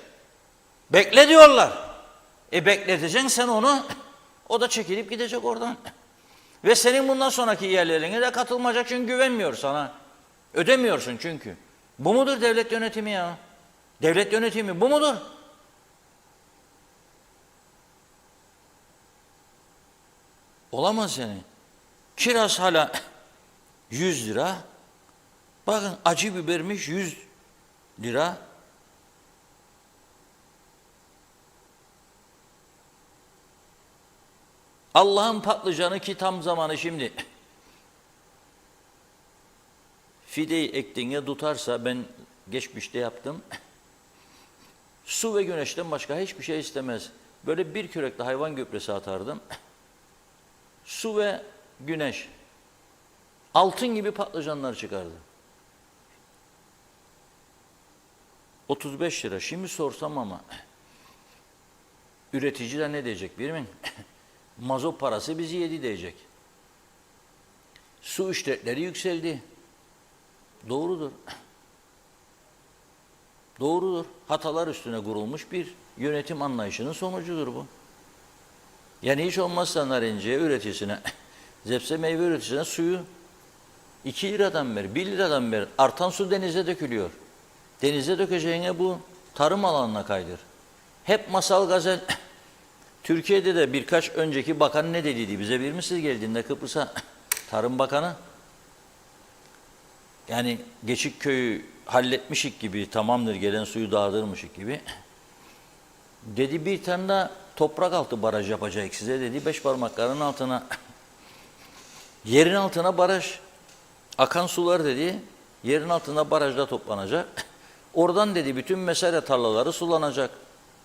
Bekle diyorlar. Bekleteceksin sen onu, o da çekilip gidecek oradan. Ve senin bundan sonraki yerlerine de katılmayacak çünkü güvenmiyor sana. Ödemiyorsun çünkü. Bu mudur devlet yönetimi ya? Devlet yönetimi bu mudur? Olamaz yani. Kiraz hala 100 lira. Bakın acı bibermiş 100 lira. Allah'ın patlıcanı ki tam zamanı şimdi. Fideyi ektiğine tutarsa, ben geçmişte yaptım. Su ve güneşten başka hiçbir şey istemez. Böyle bir kürekle hayvan gübresi atardım. Su ve güneş. Altın gibi patlıcanlar çıkardı. 35 lira. Şimdi sorsam ama üretici de ne diyecek biliyor musun? Mazot parası bizi yedi diyecek. Su ücretleri yükseldi. Doğrudur. Doğrudur. Hatalar üstüne kurulmuş bir yönetim anlayışının sonucudur bu. Yani hiç olmazsa narinciye üreticisine, zepse meyve üreticisine suyu 2 liradan ver, 1 liradan ver. Artan su denize dökülüyor. Denize dökeceğine bu tarım alanına kaydır. Hep masal gazel. Türkiye'de de birkaç önceki bakan ne dediydi? Bize bir mi siz geldiğinde Kıbrıs'a? Tarım Bakanı. Yani Geçikköy'ü halletmişik gibi, tamamdır gelen suyu dağıtırmışık gibi. Dedi bir tane de toprak altı baraj yapacak size dedi. 5 parmakların altına, yerin altına baraj. Akan sular dedi, yerin altına barajda toplanacak. Oradan dedi bütün mesire tarlaları sulanacak.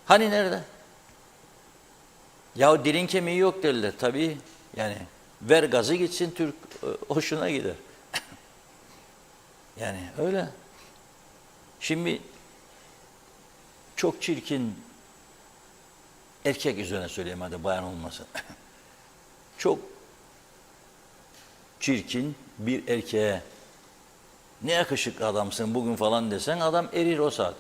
Hani nerede? Ya dilin kemiği yok derler tabii. Yani ver gazı gitsin, Türk hoşuna gider. Yani öyle. Şimdi çok çirkin, erkek üzerine söyleyeyim hadi bayan olmasın. Çok çirkin bir erkeğe ne yakışıklı adamsın bugün falan desen adam erir o saat.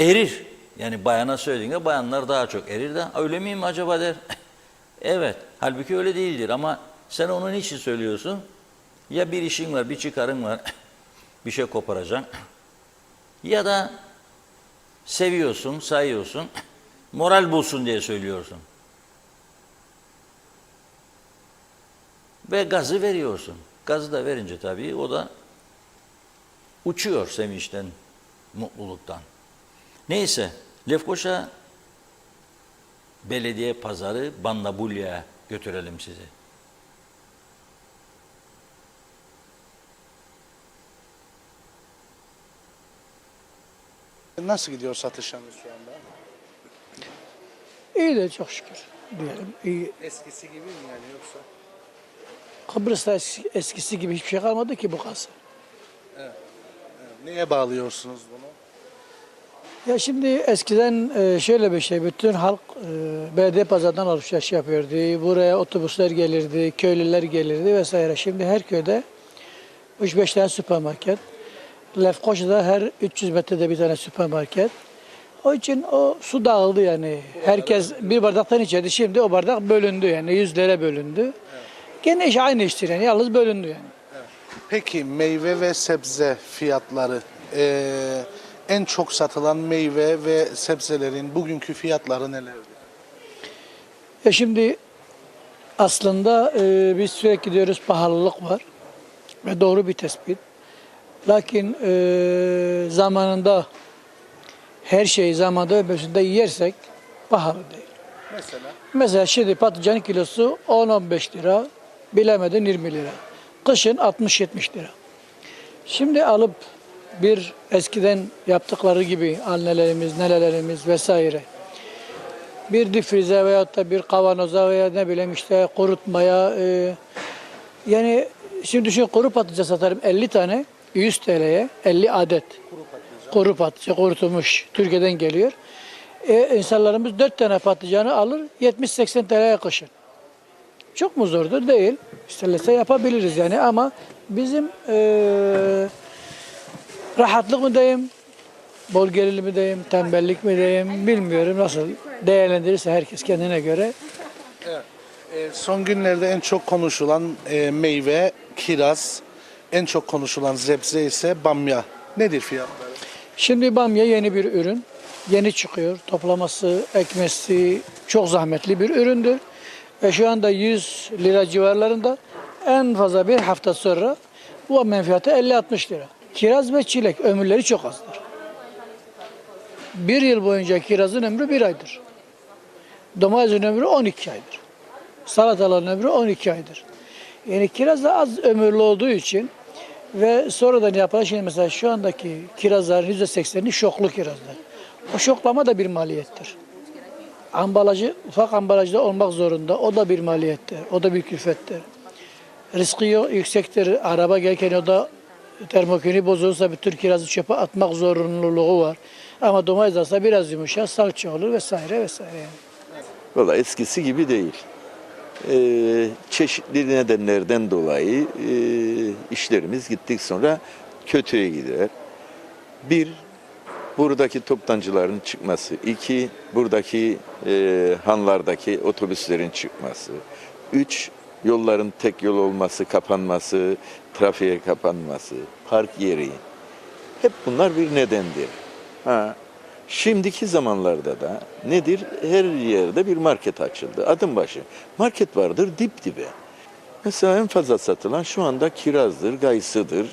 Erir. Yani bayana söylediğinde bayanlar daha çok erir de öyle miyim acaba der. Evet. Halbuki öyle değildir ama sen onun için söylüyorsun. Ya bir işin var, bir çıkarın var, bir şey koparacaksın. Ya da seviyorsun, sayıyorsun, moral bulsun diye söylüyorsun. Ve gazı veriyorsun. Gazı da verince tabii o da uçuyor sevinçten, mutluluktan. Neyse, Lefkoşa Belediye Pazarı Bandabulya'ya götürelim sizi. Nasıl gidiyor satışlarınız şu anda? İyi de çok şükür. diyelim. İyi. Eskisi gibi mi yani yoksa? Kıbrıs'ta eskisi gibi hiçbir şey kalmadı ki bu kasa. Neye bağlıyorsunuz bunu? Ya şimdi eskiden şöyle bir şey, bütün halk belediye pazardan alışveriş yapıyordu. Buraya otobüsler gelirdi, köylüler gelirdi vesaire. Şimdi her köyde 3-5 tane süpermarket. Lefkoşa'da her 300 metrede bir tane süpermarket. O için o su dağıldı yani. Herkes bir bardaktan içerdi. Şimdi o bardak bölündü yani. Yüzlere bölündü. Gene iş aynı iştir yani. Yalnız bölündü yani. Peki meyve ve sebze fiyatları, en çok satılan meyve ve sebzelerin bugünkü fiyatları nelerdir? Ya şimdi aslında biz sürekli diyoruz pahalılık var. Ve doğru bir tespit. Lakin zamanında her şeyi zamanında ölçüsünde yersek pahalı değil. Mesela? Mesela şimdi patlıcan kilosu 10-15 lira, bilemedin 20 lira. Kışın 60-70 lira. Şimdi alıp bir eskiden yaptıkları gibi annelerimiz, nenelerimiz vesaire bir difrize veyahut da bir kavanoza veya ne bileyim işte kurutmaya yani şimdi düşün kuru patlıcan satarım 50 tane 100 TL'ye 50 adet. Kuru patlıcan kurutulmuş Türkiye'den geliyor. İnsanlarımız 4 tane patlıcanı alır 70-80 TL'ye kışın. Çok mu zordur? Değil. İsterse yapabiliriz yani ama bizim rahatlık mı diyeyim, bol gelirli mi diyeyim, tembellik mi diyeyim bilmiyorum nasıl değerlendirirse herkes kendine göre. Son günlerde en çok konuşulan meyve kiraz, en çok konuşulan sebze ise bamya. Nedir fiyatları? Şimdi bamya yeni bir ürün. Yeni çıkıyor. Toplaması, ekmesi çok zahmetli bir üründür. Ve şu anda 100 lira civarlarında en fazla bir hafta sonra bu menfiyatı 50-60 lira. Kiraz ve çilek ömürleri çok azdır. Bir yıl boyunca kirazın ömrü 1 aydır. Domatesin ömrü 12 aydır. Salataların ömrü 12 aydır. Yani kiraz da az ömürlü olduğu için ve sonradan yapılan şimdi mesela şu andaki kirazların %80'i şoklu kirazlar. O şoklama da bir maliyettir. Ambalajı ufak ambalajda olmak zorunda. O da bir maliyettir. O da bir külfettir. Riski yüksektir. Araba gelirken o da termokini bozulursa bütün kirazı çöpe atmak zorunluluğu var. Ama domates alsa biraz yumuşar, salça olur vesaire vesaire. Valla eskisi gibi değil. Çeşitli nedenlerden dolayı işlerimiz gittik sonra kötüye gider. Bir, buradaki toptancıların çıkması. İki, buradaki hanlardaki otobüslerin çıkması. Üç, yolların tek yol olması, kapanması, trafiğe kapanması, park yeri. Hep bunlar bir nedendir. Şimdiki zamanlarda da nedir? Her yerde bir market açıldı. Adım başı. Market vardır dip dibe. Mesela en fazla satılan şu anda kirazdır, gayısıdır.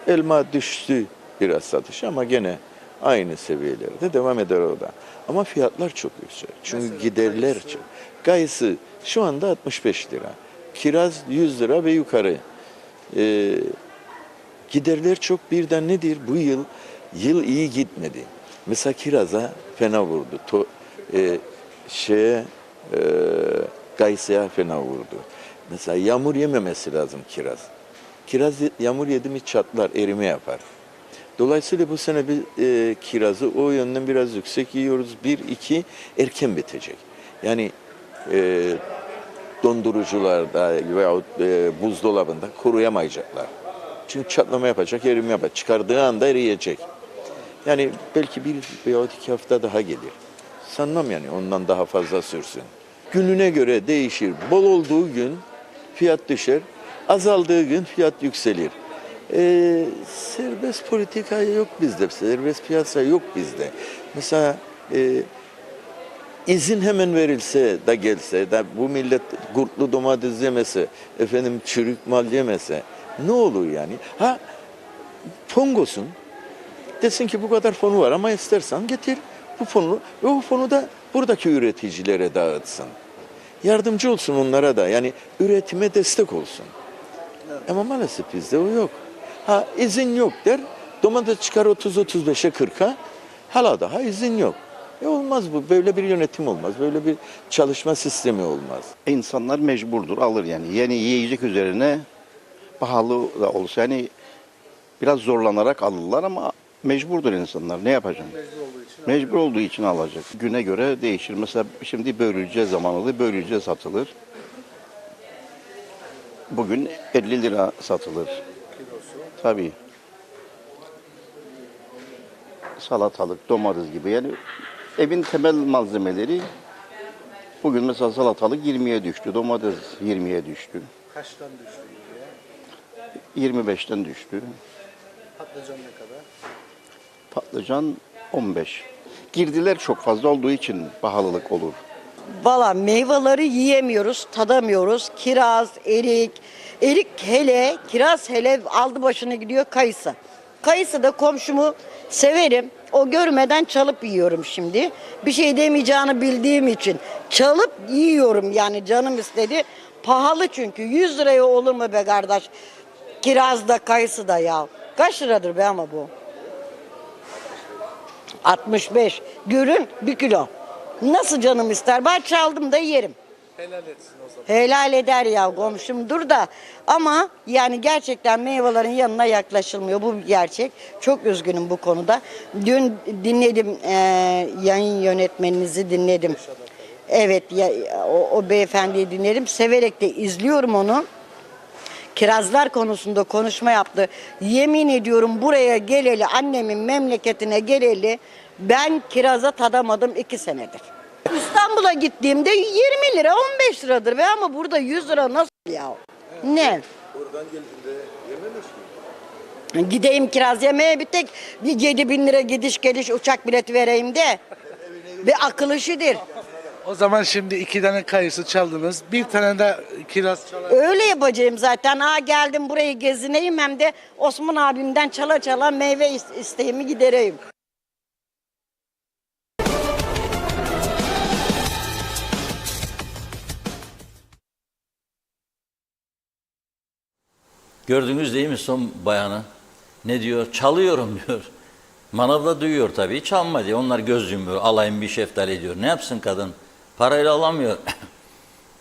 Elma düştü biraz satış ama gene aynı seviyelerde devam eder o da. Ama fiyatlar çok yüksek. Çünkü giderler çok. Gayısı şu anda 65 lira. Kiraz 100 lira ve yukarı. Giderler çok birden nedir? Bu yıl iyi gitmedi. Mesela kiraza fena vurdu. Gayısıya fena vurdu. Mesela yağmur yememesi lazım kiraz. Kiraz yağmur yedi mi çatlar, erime yapar. Dolayısıyla bu sene kirazı o yönden biraz yüksek yiyoruz. Bir, iki, erken bitecek. Yani dondurucularda veyahut buzdolabında kuruyamayacaklar. Çünkü çatlama yapacak, erime yapacak. Çıkardığı anda eriyecek. Yani belki 1 veya 2 hafta daha gelir. Sanmam yani ondan daha fazla sürsün. Gününe göre değişir. Bol olduğu gün fiyat düşer. Azaldığı gün fiyat yükselir. Serbest politika yok bizde. Serbest piyasa yok bizde. Mesela izin hemen verilse de gelse de bu millet kurtlu domates yemese, efendim çürük mal yemese ne olur yani? Fon olsun. Desin ki bu kadar fonu var ama istersen getir bu fonu ve o fonu da buradaki üreticilere dağıtsın. Yardımcı olsun onlara da yani üretime destek olsun. Ama maalesef bizde o yok. İzin yok der. Domates çıkar 30-35'e 40'a. Hala daha izin yok. Olmaz bu. Böyle bir yönetim olmaz. Böyle bir çalışma sistemi olmaz. İnsanlar mecburdur, alır yani. Yeni yiyecek üzerine pahalı da olsa yani biraz zorlanarak alırlar ama mecburdur insanlar. Ne yapacağım? Mecbur olduğu için alacak. Güne göre değişir. Mesela şimdi börülce zamanıdır, börülce satılır. Bugün 50 lira satılır. Tabii. Salatalık, domates gibi yani evin temel malzemeleri bugün mesela salatalık 20'ye düştü, domates 20'ye düştü. Kaçtan düştü ya? 25'ten düştü. Patlıcan ne kadar? Patlıcan 15. Girdiler çok fazla olduğu için pahalılık olur. Valla meyveleri yiyemiyoruz, tadamıyoruz. Kiraz, erik, kiraz hele aldı başını gidiyor kayısı. Kayısı da komşumu severim. O görmeden çalıp yiyorum şimdi. Bir şey demeyeceğini bildiğim için çalıp yiyorum yani canım istedi. Pahalı çünkü 100 liraya olur mu be kardeş? Kiraz da kayısı da ya. Kaç liradır be ama bu? 65. Görün 1 kilo. Nasıl canım ister? Ben çaldım da yerim. Helal etsin o zaman. Helal eder ya komşumdur da. Ama yani gerçekten meyvelerin yanına yaklaşılmıyor. Bu bir gerçek. Çok üzgünüm bu konuda. Dün dinledim yayın yönetmeninizi dinledim. Evet o beyefendiyi dinledim. Severek de izliyorum onu. Kirazlar konusunda konuşma yaptı. Yemin ediyorum buraya geleli, annemin memleketine geleli ben kiraza tadamadım 2 senedir. İstanbul'a gittiğimde 20 lira 15 liradır be ama burada 100 lira nasıl ya? Ne? Oradan geldiğinde yememiş mi? Gideyim kiraz yemeye bir tek bir 7.000 lira gidiş geliş uçak bileti vereyim de. Bir akıl işidir. O zaman şimdi 2 tane kayısı çaldınız. Bir tane de kiraz çalar. Öyle yapacağım zaten. Geldim burayı gezineyim hem de Osman abimden çala çala meyve isteğimi gidereyim. Gördünüz değil mi son bayanı? Ne diyor? Çalıyorum diyor. Manav da duyuyor tabii. Çalma diyor. Onlar göz yumuyor. Alayım bir şeftali diyor. Ne yapsın kadın? Parayla alamıyor.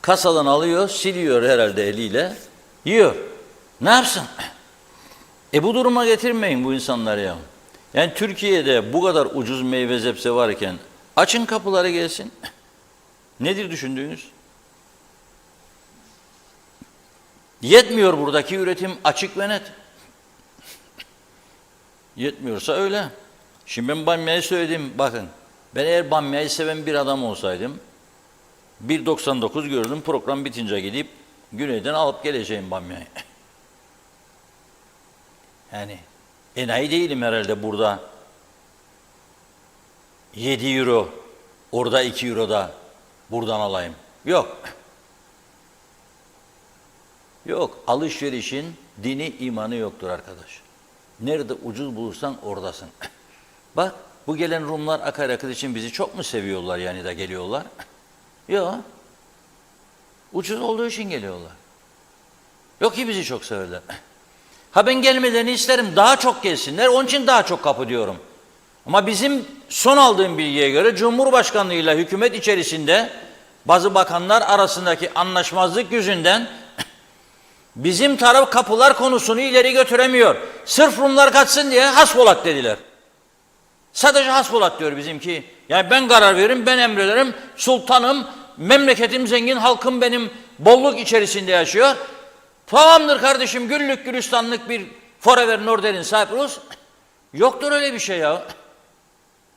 Kasadan alıyor, siliyor herhalde eliyle. Yiyor. Ne yapsın? Bu duruma getirmeyin bu insanları ya. Yani Türkiye'de bu kadar ucuz meyve zepse varken açın kapıları gelsin. Nedir düşündüğünüz? Yetmiyor buradaki üretim açık ve net. Yetmiyorsa öyle. Şimdi ben bamyayı söyledim. Bakın ben eğer bamyayı seven bir adam olsaydım 1.99 gördüm program bitince gidip Güney'den alıp geleceğim bamyayı. Yani enayi değilim herhalde burada 7 euro orada 2 euro da buradan alayım. Yok. Yok. Alışverişin dini imanı yoktur arkadaş. Nerede ucuz bulursan oradasın. Bak bu gelen Rumlar akaryakıt için bizi çok mu seviyorlar yani da geliyorlar? Yok. Ucuz olduğu için geliyorlar. Yok ki bizi çok severler. Ha ben gelmelerini isterim. Daha çok gelsinler. Onun için daha çok kapı diyorum. Ama bizim son aldığım bilgiye göre Cumhurbaşkanlığı ile hükümet içerisinde bazı bakanlar arasındaki anlaşmazlık yüzünden bizim taraf kapılar konusunu ileri götüremiyor. Sırf Rumlar kaçsın diye hasbolat dediler. Sadece hasbolat diyor bizimki. Yani ben karar veririm, ben emrederim, sultanım, memleketim zengin, halkım benim bolluk içerisinde yaşıyor. Tamamdır kardeşim, güllük gülistanlık bir Forever Northern Cyprus. Yoktur öyle bir şey ya.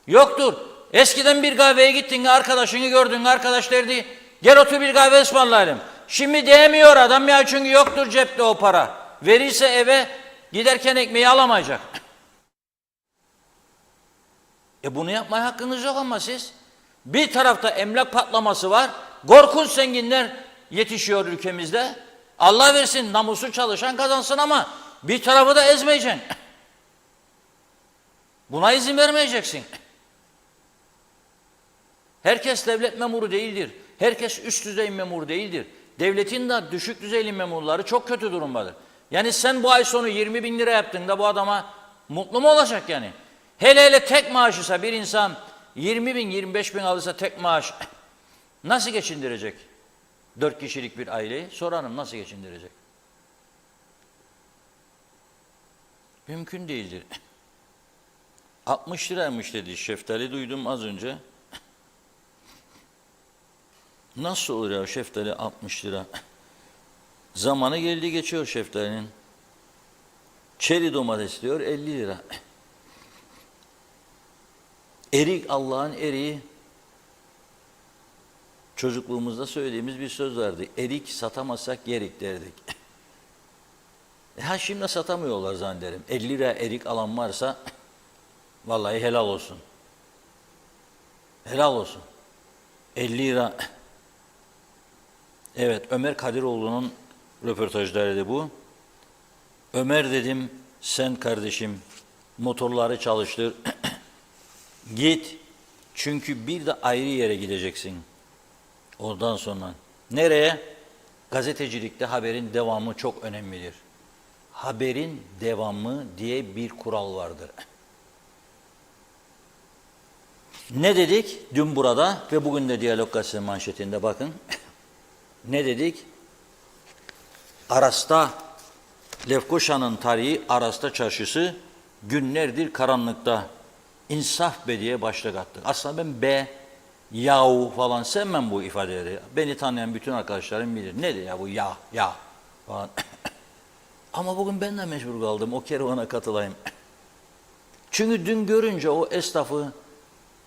Yoktur. Eskiden bir kahveye gittin, arkadaşını gördün, arkadaş derdi, gel otur bir kahve ısmarlayalım. Şimdi diyemiyor adam ya çünkü yoktur cepte o para. Verirse eve giderken ekmeği alamayacak. Bunu yapmaya hakkınız yok ama siz. Bir tarafta emlak patlaması var. Korkunç zenginler yetişiyor ülkemizde. Allah versin namusu çalışan kazansın ama bir tarafı da ezmeyeceksin. Buna izin vermeyeceksin. Herkes devlet memuru değildir. Herkes üst düzey memur değildir. Devletin de düşük düzeyli memurları çok kötü durumdadır. Yani sen bu ay sonu 20 bin lira yaptın da bu adama mutlu mu olacak yani? Hele hele tek maaşıysa bir insan 20 bin, 25 bin alırsa tek maaş nasıl geçindirecek? 4 kişilik bir aileyi sorarım, nasıl geçindirecek? Mümkün değildir. 60 liraymış dedi şeftali, duydum az önce. Nasıl olur ya şeftali 60 lira? Zamanı geldi geçiyor şeftalinin. Çeri domates diyor 50 lira. Erik, Allah'ın eriği. Çocukluğumuzda söylediğimiz bir söz vardı. Erik satamazsak yerik derdik. Ha şimdi satamıyorlar zannederim. 50 lira erik alan varsa vallahi helal olsun. Helal olsun. 50 lira. Evet, Ömer Kadiroğlu'nun röportajları bu. Ömer dedim, sen kardeşim motorları çalıştır. Git. Çünkü bir de ayrı yere gideceksin. Ondan sonra. Nereye? Gazetecilikte haberin devamı çok önemlidir. Haberin devamı diye bir kural vardır. Ne dedik dün burada ve bugün de Diyalog Gazetesi manşetinde bakın. Ne dedik? Aras'ta, Lefkoşa'nın tarihi Aras'ta çarşısı günlerdir karanlıkta. İnsaf be diye başlık attık. Aslında ben be, yahu falan sevmem bu ifadeleri. Beni tanıyan bütün arkadaşlarım bilir. Nedir ya bu ya falan. Ama bugün ben de mecbur kaldım o kervana katılayım. Çünkü dün görünce o esnafı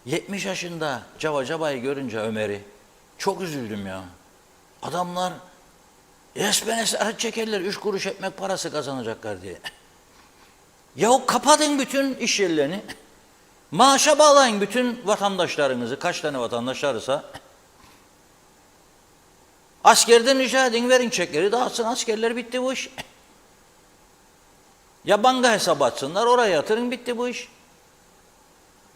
70 yaşında Cavacaba'yı görünce Ömer'i çok üzüldüm ya. Adamlar resmen esaret çekerler 3 kuruş ekmek parası kazanacaklar diye. Yahu kapatın bütün iş yerlerini. Maaşa bağlayın bütün vatandaşlarınızı. Kaç tane vatandaşlarsa. Askerden rica edin verin çekleri dağıtsın askerler bitti bu iş. Ya banka hesabı açsınlar oraya yatırın bitti bu iş.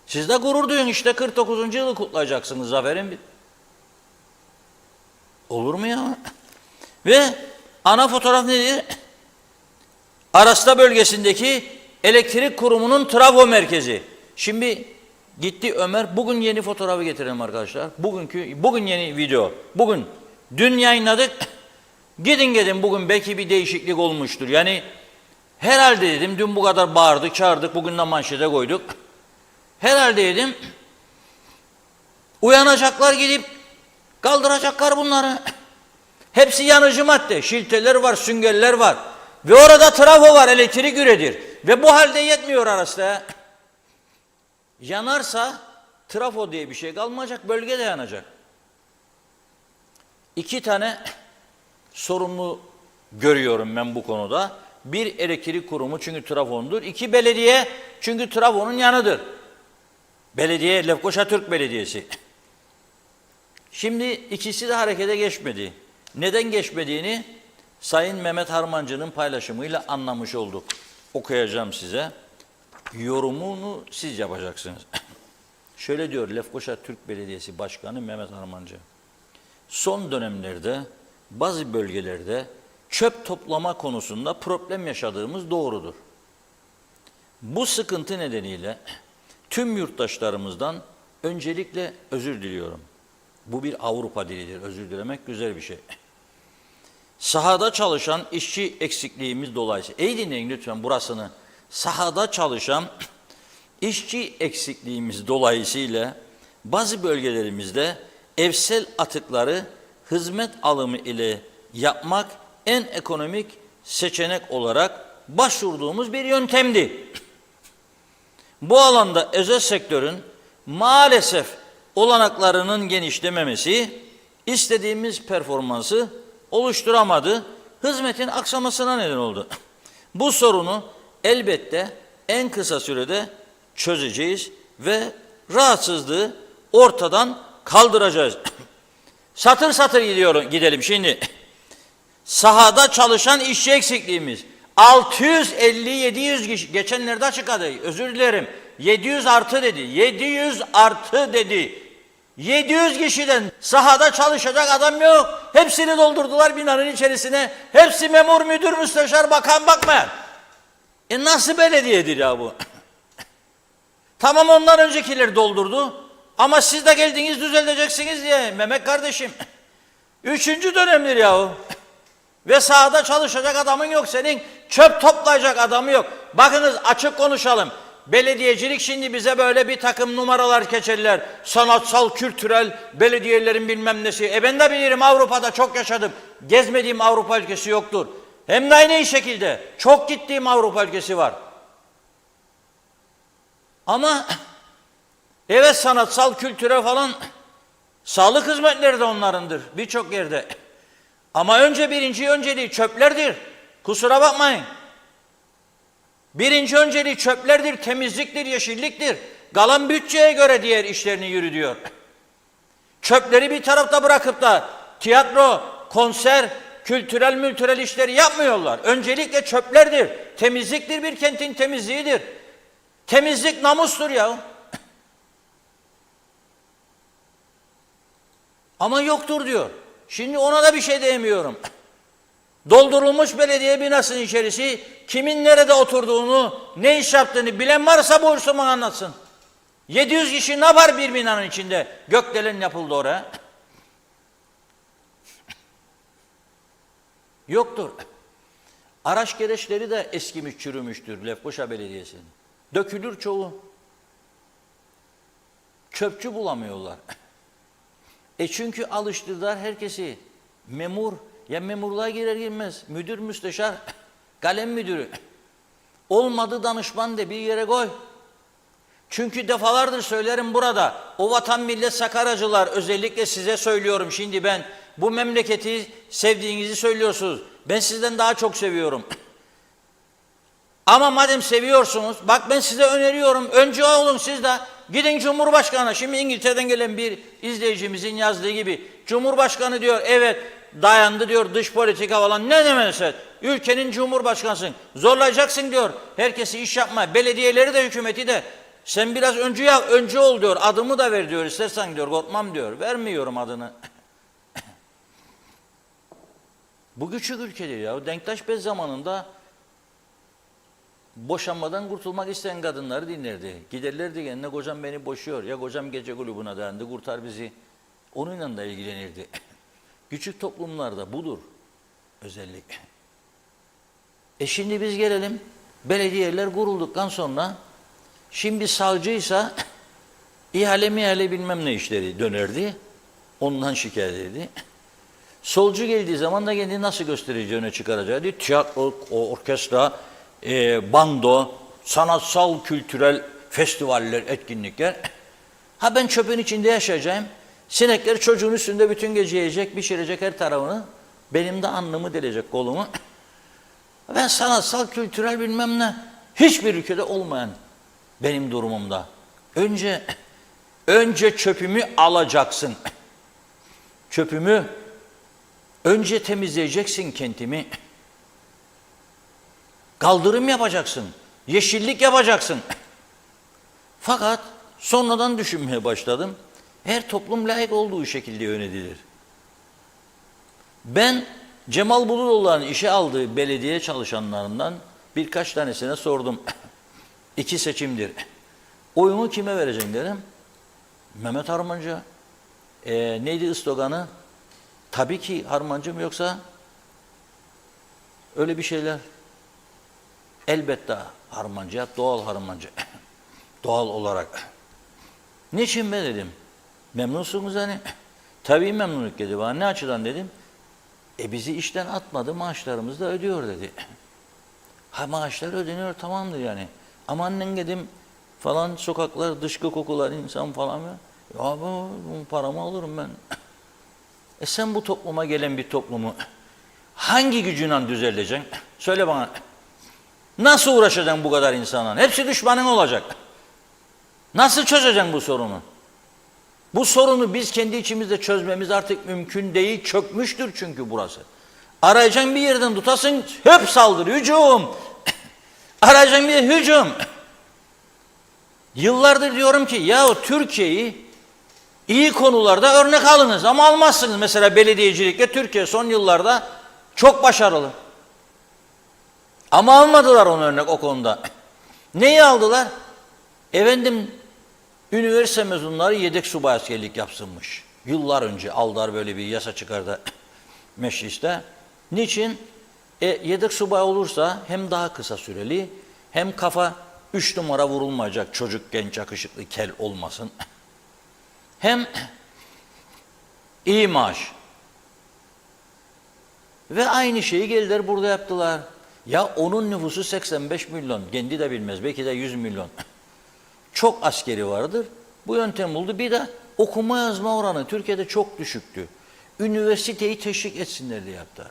Siz de gurur duyun işte 49. yılı kutlayacaksınız zaferin. Olur mu ya? Ve ana fotoğraf nedir? Aras'ta bölgesindeki elektrik kurumunun trafo merkezi. Şimdi gitti Ömer. Bugün yeni fotoğrafı getirelim arkadaşlar. Bugün yeni video. Dün yayınladık. Gidin bugün belki bir değişiklik olmuştur. Yani herhalde dedim dün bu kadar bağırdık, çağırdık. Bugün de manşete koyduk. Herhalde dedim uyanacaklar gidip kaldıracaklar bunları. Hepsi yanıcı madde. Şilteler var, süngerler var. Ve orada trafo var, elektrik üretilir. Ve bu halde yetmiyor Aras'ta. Yanarsa trafo diye bir şey kalmayacak, bölge de yanacak. 2 tane sorumlu görüyorum ben bu konuda. Bir elektrik kurumu çünkü trafondur. 2 belediye çünkü trafonun yanıdır. Belediye, Lefkoşa Türk Belediyesi. Şimdi ikisi de harekete geçmedi. Neden geçmediğini Sayın Mehmet Harmancı'nın paylaşımıyla anlamış olduk. Okuyacağım size. Yorumunu siz yapacaksınız. Şöyle diyor Lefkoşa Türk Belediyesi Başkanı Mehmet Harmancı. Son dönemlerde bazı bölgelerde çöp toplama konusunda problem yaşadığımız doğrudur. Bu sıkıntı nedeniyle tüm yurttaşlarımızdan öncelikle özür diliyorum. Bu bir Avrupa dilidir. Özür dilemek güzel bir şey. Sahada çalışan işçi eksikliğimiz dolayısıyla. İyi dinleyin lütfen burasını. Sahada çalışan işçi eksikliğimiz dolayısıyla bazı bölgelerimizde evsel atıkları hizmet alımı ile yapmak en ekonomik seçenek olarak başvurduğumuz bir yöntemdi. Bu alanda özel sektörün maalesef olanaklarının genişlememesi istediğimiz performansı oluşturamadı, hizmetin aksamasına neden oldu. Bu sorunu elbette en kısa sürede çözeceğiz ve rahatsızlığı ortadan kaldıracağız. Satır satır gidelim şimdi. Sahada çalışan işçi eksikliğimiz 650-700 kişi geçenlerde açıkladı. Özür dilerim. 700 artı dedi. 700 artı dedi. 700 kişiden sahada çalışacak adam yok. Hepsini doldurdular binanın içerisine. Hepsi memur, müdür, müsteşar, bakan, bakmayan. Nasıl belediyedir ya bu? Tamam onlar öncekileri doldurdu. Ama siz de geldiniz düzelteceksiniz diye Mehmet kardeşim. 3. dönemdir yahu. Ve sahada çalışacak adamın yok senin. Çöp toplayacak adamı yok. Bakınız açık konuşalım. Belediyecilik şimdi bize böyle bir takım numaralar geçerler. Sanatsal, kültürel, belediyelerin bilmem nesi. Ben de bilirim, Avrupa'da çok yaşadım. Gezmediğim Avrupa ülkesi yoktur. Hem de aynı şekilde çok gittiğim Avrupa ülkesi var. Ama evet, sanatsal, kültürel falan, sağlık hizmetleri de onlarındır birçok yerde. Ama birinci önceliği çöplerdir. Kusura bakmayın. Birinci önceliği çöplerdir, temizliktir, yeşilliktir. Kalan bütçeye göre diğer işlerini yürütüyor. Çöpleri bir tarafta bırakıp da tiyatro, konser, kültürel işleri yapmıyorlar. Öncelikle çöplerdir. Temizliktir, bir kentin temizliğidir. Temizlik namustur ya. Ama yoktur diyor. Şimdi ona da bir şey diyemiyorum. Doldurulmuş belediye binasının içerisi, kimin nerede oturduğunu, ne iş yaptığını bilen varsa buyursun bana anlatsın. 700 kişi ne var bir binanın içinde? Gökdelen yapıldı oraya. Yoktur. Araç gereçleri de eskimiş, çürümüştür Lefkoşa Belediyesi'nin. Dökülür çoğu. Çöpçü bulamıyorlar. Çünkü alıştırdılar herkesi. Memur, ya memurluğa girer girmez, müdür, müsteşar, kalem müdürü. Olmadı danışman de bir yere koy. Çünkü defalardır söylerim burada, o vatan millet Sakaracılar, özellikle size söylüyorum şimdi ben, bu memleketi sevdiğinizi söylüyorsunuz. Ben sizden daha çok seviyorum. Ama madem seviyorsunuz, bak ben size öneriyorum, önce olun siz de. Gidin Cumhurbaşkanı, şimdi İngiltere'den gelen bir izleyicimizin yazdığı gibi, Cumhurbaşkanı diyor, evet dayandı diyor, dış politika falan, ne demezse, ülkenin Cumhurbaşkanısın, zorlayacaksın diyor, herkesi iş yapma, belediyeleri de hükümeti de, sen biraz önce ol diyor, adımı da ver diyor, istersen diyor, korkmam diyor, vermiyorum adını. Bu küçük ülkedir ya, Denktaş Bey zamanında, boşanmadan kurtulmak isteyen kadınları dinlerdi. Giderlerdi kendine, kocam beni boşuyor. Ya kocam gece kulübüne dayandı, kurtar bizi. Onunla da ilgilenirdi. Küçük toplumlarda budur özellik. Şimdi biz gelelim, belediyeler kurulduktan sonra, şimdi savcıysa ihale bilmem ne işleri dönerdi. Ondan şikayet edildi. Solcu geldiği zaman da kendini nasıl göstereceğini çıkaracağı, tiyatro, orkestra, bando, sanatsal, kültürel festivaller, etkinlikler. Ha ben çöpün içinde yaşayacağım. Sinekler çocuğun üstünde bütün gece yiyecek, pişirecek her tarafını. Benim de alnımı delecek, kolumu. Ben sanatsal, kültürel bilmem ne. Hiçbir ülkede olmayan benim durumumda. Önce çöpümü alacaksın. Çöpümü önce temizleyeceksin kentimi. Kaldırım yapacaksın, yeşillik yapacaksın. Fakat sonradan düşünmeye başladım. Her toplum layık olduğu şekilde yönetilir. Ben Cemal Bulutoğlu'nun işe aldığı belediye çalışanlarından birkaç tanesine sordum. 2 seçimdir. Oyumu kime vereceğim dedim. Mehmet Harmancı. Neydi sloganı? Tabii ki Harmancı mı yoksa öyle bir şeyler. Elbette Harmancı yap, doğal Harmancı. Doğal olarak. Niçin be dedim. Memnunsunuz hani. Tabii memnunluk dedi bana. Ne açıdan dedim. Bizi işten atmadı, maaşlarımızı da ödüyor dedi. Ha maaşlar ödeniyor, tamamdır yani. Ama annen dedim falan, sokaklar, dışkı kokular, insan falan. Ya bu paramı alırım ben. Sen bu topluma gelen bir toplumu hangi gücüyle düzeleceksin? Söyle bana. Nasıl uğraşacaksın bu kadar insanla? Hepsi düşmanın olacak. Nasıl çözeceksin bu sorunu? Bu sorunu biz kendi içimizde çözmemiz artık mümkün değil. Çökmüştür çünkü burası. Arayacaksın bir yerden tutasın, hep saldırı, hücum. Arayacaksın bir hücum. Yıllardır diyorum ki yahu Türkiye'yi iyi konularda örnek alınız ama almazsınız. Mesela belediyecilikte Türkiye son yıllarda çok başarılı. Ama almadılar onu örnek o konuda. Neyi aldılar? Efendim üniversite mezunları yedek subay askerlik yapsınmış. Yıllar önce Aldar böyle bir yasa çıkardı mecliste. Niçin? Yedek subay olursa hem daha kısa süreli hem kafa 3 numara vurulmayacak, çocuk, genç, yakışıklı, kel olmasın. Hem iyi maaş. Ve aynı şeyi geldiler burada yaptılar. Ya onun nüfusu 85 milyon, kendi de bilmez, belki de 100 milyon. Çok askeri vardır. Bu yöntem buldu. Bir de okuma yazma oranı Türkiye'de çok düşüktü. Üniversiteyi teşvik etsinler diye yaptılar.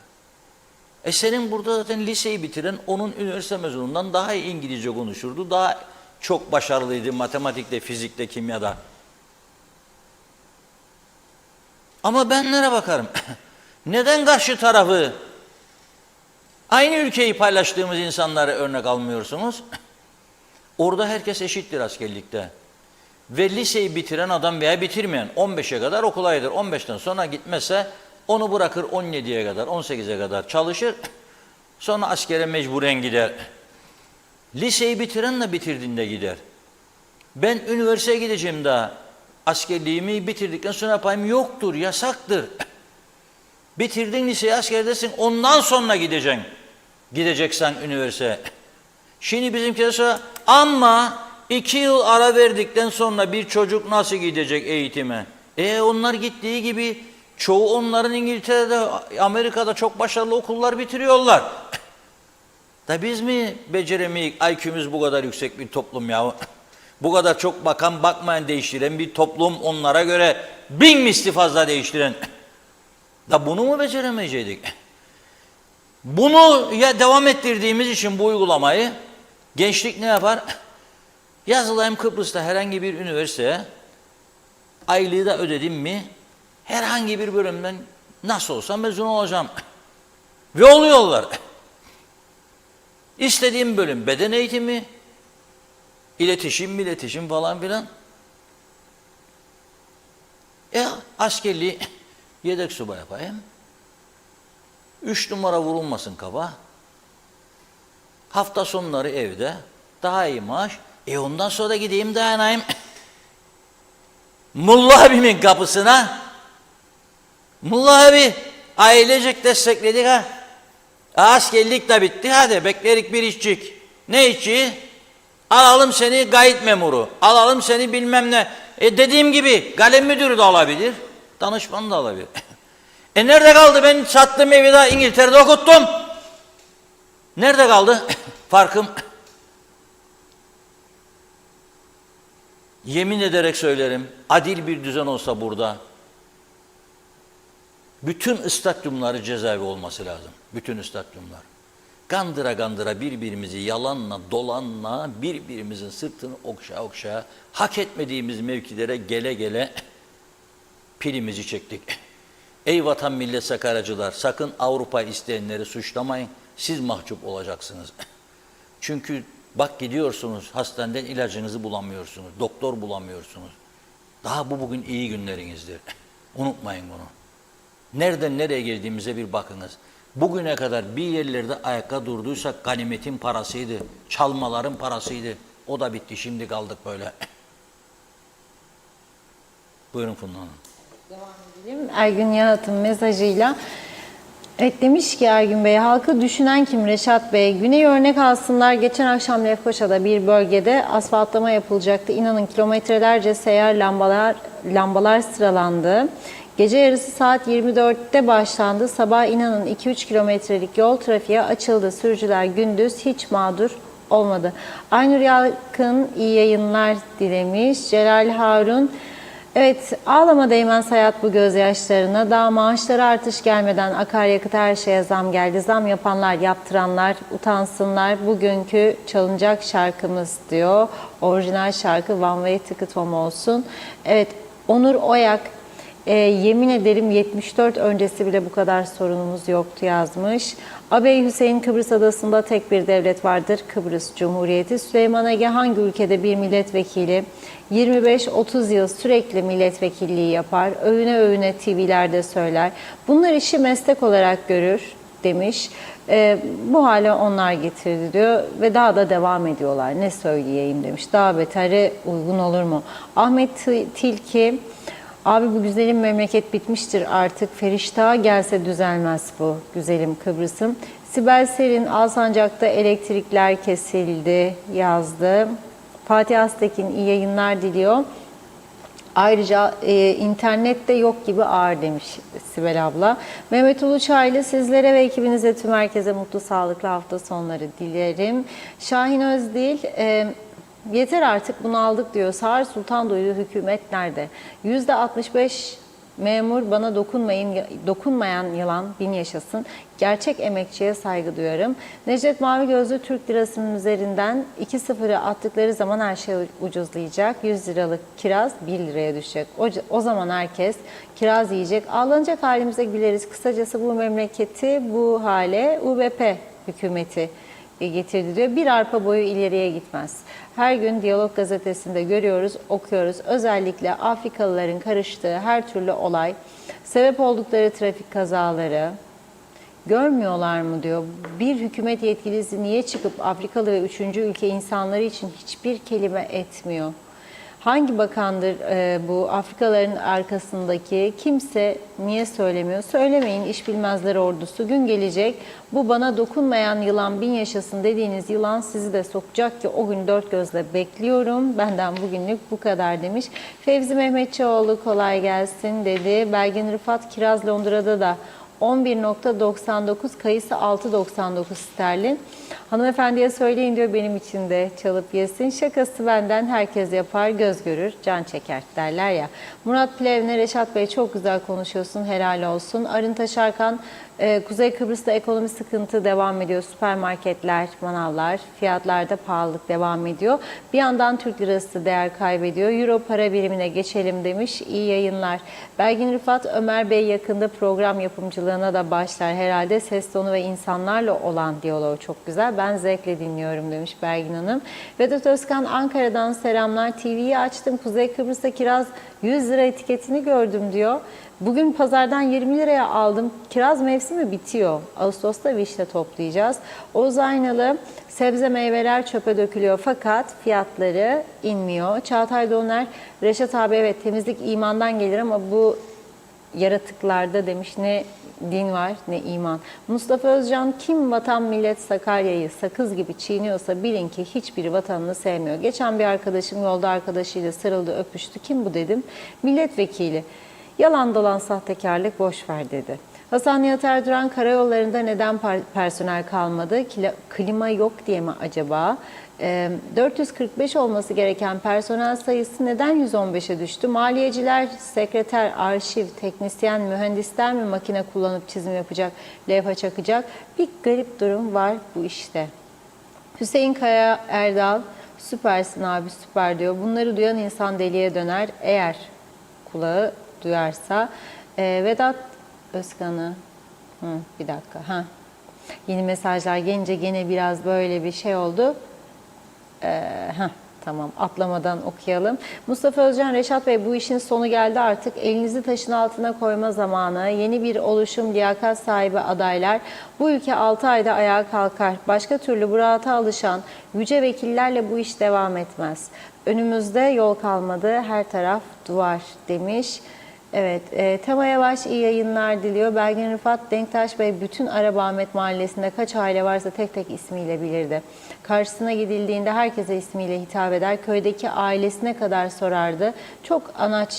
Senin burada zaten liseyi bitiren onun üniversite mezunundan daha iyi İngilizce konuşurdu. Daha çok başarılıydı matematikte, fizikte, kimyada. Ama ben nereye bakarım? Neden karşı tarafı, aynı ülkeyi paylaştığımız insanları örnek almıyorsunuz? Orada herkes eşittir askerlikte. Ve liseyi bitiren adam veya bitirmeyen 15'e kadar okula gider. 15'ten sonra gitmezse onu bırakır 17'ye kadar, 18'e kadar çalışır. Sonra askere mecburen gider. Liseyi bitiren de bitirdiğinde gider. Ben üniversiteye gideceğim daha. Askerliğimi bitirdikten sonra yapayım, yoktur, yasaktır. Bitirdin liseyi, askerdesin, ondan sonra gideceksin. Gideceksen üniversiteye. Şimdi bizimkiler sonra ama 2 yıl ara verdikten sonra bir çocuk nasıl gidecek eğitime? Onlar gittiği gibi çoğu onların İngiltere'de, Amerika'da çok başarılı okullar bitiriyorlar. Da biz mi beceremeyik? IQ'muz bu kadar yüksek bir toplum ya. Bu kadar çok bakan bakmayan değiştiren bir toplum, onlara göre 1000 misli fazla değiştiren. Da bunu mu beceremeyecektik? Bunu ya devam ettirdiğimiz için bu uygulamayı gençlik ne yapar? Yazılayım Kıbrıs'ta herhangi bir üniversiteye, aylığı da ödedim mi herhangi bir bölümden nasıl olsa mezun olacağım. Ve oluyorlar. İstediğim bölüm beden eğitimi, iletişim falan filan. Askerliği yedek subay yapayım. 3 numara vurulmasın kafa. Hafta sonları evde. Daha iyi maaş. Ondan sonra da gideyim dayanayım. Mullah abimin kapısına. Mullah abi ailecek destekledik ha. Askerlik de bitti, hadi beklerik bir işçik. Ne işçi? Alalım seni gayet memuru. Alalım seni bilmem ne. Dediğim gibi kalem müdürü de alabilir. Danışman da alabilir. Nerede kaldı? Ben sattığım evi de İngiltere'de okuttum. Nerede kaldı? Farkım. Yemin ederek söylerim. Adil bir düzen olsa burada. Bütün istadyumları cezaevi olması lazım. Bütün istadyumlar. Gandıra gandıra birbirimizi yalanla, dolanla, birbirimizin sırtını okşa okşa, hak etmediğimiz mevkilere gele gele pilimizi çektik. Ey vatan millet sakaracılar, sakın Avrupa isteyenleri suçlamayın. Siz mahcup olacaksınız. Çünkü bak gidiyorsunuz, hastaneden ilacınızı bulamıyorsunuz, doktor bulamıyorsunuz. Daha bu bugün iyi günlerinizdir. Unutmayın bunu. Nereden nereye geldiğimize bir bakınız. Bugüne kadar bir yerlerde ayakta durduysak ganimetin parasıydı, çalmaların parasıydı. O da bitti, şimdi kaldık böyle. Buyurun Funda Hanım. Devam edelim. Ergün Yahat'ın mesajıyla. Evet, demiş ki Ergün Bey, halkı düşünen kim Reşat Bey? Güney örnek alsınlar. Geçen akşam Lefkoşa'da bir bölgede asfaltlama yapılacaktı. İnanın kilometrelerce seyyar lambalar sıralandı. Gece yarısı saat 24'te başlandı. Sabah inanın 2-3 kilometrelik yol trafiğe açıldı. Sürücüler gündüz hiç mağdur olmadı. Aynur Yalkın iyi yayınlar dilemiş. Celal Harun, evet, ağlama değmez hayat bu gözyaşlarına. Daha maaşlara artış gelmeden akaryakıt her şeye zam geldi. Zam yapanlar, yaptıranlar utansınlar. Bugünkü çalınacak şarkımız diyor. Orijinal şarkı One Way Ticket Home olsun. Evet, Onur Oyak, yemin ederim 74 öncesi bile bu kadar sorunumuz yoktu yazmış. Abey Hüseyin, Kıbrıs Adası'nda tek bir devlet vardır, Kıbrıs Cumhuriyeti. Süleyman Ege, hangi ülkede bir milletvekili 25-30 yıl sürekli milletvekilliği yapar, övüne övüne TV'lerde söyler. Bunlar işi meslek olarak görür. demiş. Bu hale onlar getirdi diyor ve daha da devam ediyorlar. Ne söyleyeyim demiş. Daha beteri uygun olur mu? Ahmet Tilki, abi bu güzelim memleket bitmiştir artık. Ferişta gelse düzelmez bu güzelim Kıbrıs'ım. Sibel Serin, Alsancak'ta elektrikler kesildi yazdı. Fatih Aztekin iyi yayınlar diliyor. Ayrıca internette yok gibi ağır demiş Sibel abla. Mehmet Uluçaylı, sizlere ve ekibinize, tüm herkese mutlu, sağlıklı hafta sonları dilerim. Şahin Özdil, yeter artık bunu aldık diyor. Sağır Sultan duydu, hükümet nerede? %65 memur, bana dokunmayan yılan bin yaşasın. Gerçek emekçiye saygı duyarım. Necdet Mavi Gözlü, Türk lirasının üzerinden 2-0'ı attıkları zaman her şey ucuzlayacak. 100 liralık kiraz 1 liraya düşecek. O zaman herkes kiraz yiyecek. Ağlanacak halimize güleriz. Kısacası bu memleketi bu hale UBP hükümeti getirdi diyor. Bir arpa boyu ileriye gitmez. Her gün Diyalog Gazetesi'nde görüyoruz, okuyoruz. Özellikle Afrikalıların karıştığı her türlü olay, sebep oldukları trafik kazaları görmüyorlar mı diyor. Bir hükümet yetkilisi niye çıkıp Afrikalı ve 3. ülke insanları için hiçbir kelime etmiyor? Hangi bakandır bu Afrikalıların arkasındaki? Kimse niye söylemiyor? Söylemeyin, iş bilmezler ordusu. Gün gelecek, bu bana dokunmayan yılan bin yaşasın dediğiniz yılan sizi de sokacak ki o gün dört gözle bekliyorum. Benden bugünlük bu kadar demiş. Fevzi Mehmetçioğlu kolay gelsin dedi. Belgin Rıfat, kiraz Londra'da da 11.99, kayısı 6.99 sterlin. Hanımefendiye söyleyin diyor, benim için de çalıp yesin. Şakası benden, herkes yapar, göz görür, can çeker derler ya. Murat Plevne, Reşat Bey çok güzel konuşuyorsun, helal olsun. Arın Taşarkan, Kuzey Kıbrıs'ta ekonomi sıkıntı devam ediyor. Süpermarketler, manavlar, fiyatlarda pahalılık devam ediyor. Bir yandan Türk lirası değer kaybediyor. Euro para birimine geçelim demiş. İyi yayınlar. Belgin Rıfat, Ömer Bey yakında program yapımcılığına da başlar herhalde. Ses tonu ve insanlarla olan diyaloğu çok güzel. Ben zevkle dinliyorum demiş Belgin Hanım. Vedat Özkan, Ankara'dan selamlar. TV'yi açtım. Kuzey Kıbrıs'ta kiraz 100 lira etiketini gördüm diyor. Bugün pazardan 20 liraya aldım. Kiraz mevsimi bitiyor. Ağustos'ta vişne toplayacağız. Oğuz Aynalı, sebze meyveler çöpe dökülüyor fakat fiyatları inmiyor. Çağatay Doner, Reşat abi, evet temizlik imandan gelir ama bu yaratıklarda demiş ne din var ne iman. Mustafa Özcan, kim vatan millet Sakarya'yı sakız gibi çiğniyorsa bilin ki hiçbiri vatanını sevmiyor. Geçen bir arkadaşım yolda arkadaşıyla sarıldı, öpüştü. Kim bu dedim. Milletvekili. Yalan dolan sahtekarlık boş ver dedi. Hasan Nihat Erduran, karayollarında neden personel kalmadı? Klima yok diye mi acaba? 445 olması gereken personel sayısı neden 115'e düştü? Maliyeciler, sekreter, arşiv, teknisyen, mühendisler mi makine kullanıp çizim yapacak, levha çakacak? Bir garip durum var bu işte. Hüseyin Kaya Erdal, süpersin abi süper diyor. Bunları duyan insan deliye döner eğer kulağı duyarsa. Vedat Özkan'ı bir dakika. Yeni mesajlar gelince gene biraz böyle bir şey oldu. Tamam, atlamadan okuyalım. Mustafa Özcan, Reşat Bey bu işin sonu geldi artık. Elinizi taşın altına koyma zamanı. Yeni bir oluşum, liyakat sahibi adaylar. Bu ülke 6 ayda ayağa kalkar. Başka türlü bu rahata alışan yüce vekillerle bu iş devam etmez. Önümüzde yol kalmadı. Her taraf duvar demiş. Evet, Tema Yavaş iyi yayınlar diliyor. Belgin Rıfat, Denktaş Bey bütün Arabahmet Mahallesi'nde kaç aile varsa tek tek ismiyle bilirdi. Karşısına gidildiğinde herkese ismiyle hitap eder. Köydeki ailesine kadar sorardı. Çok anaç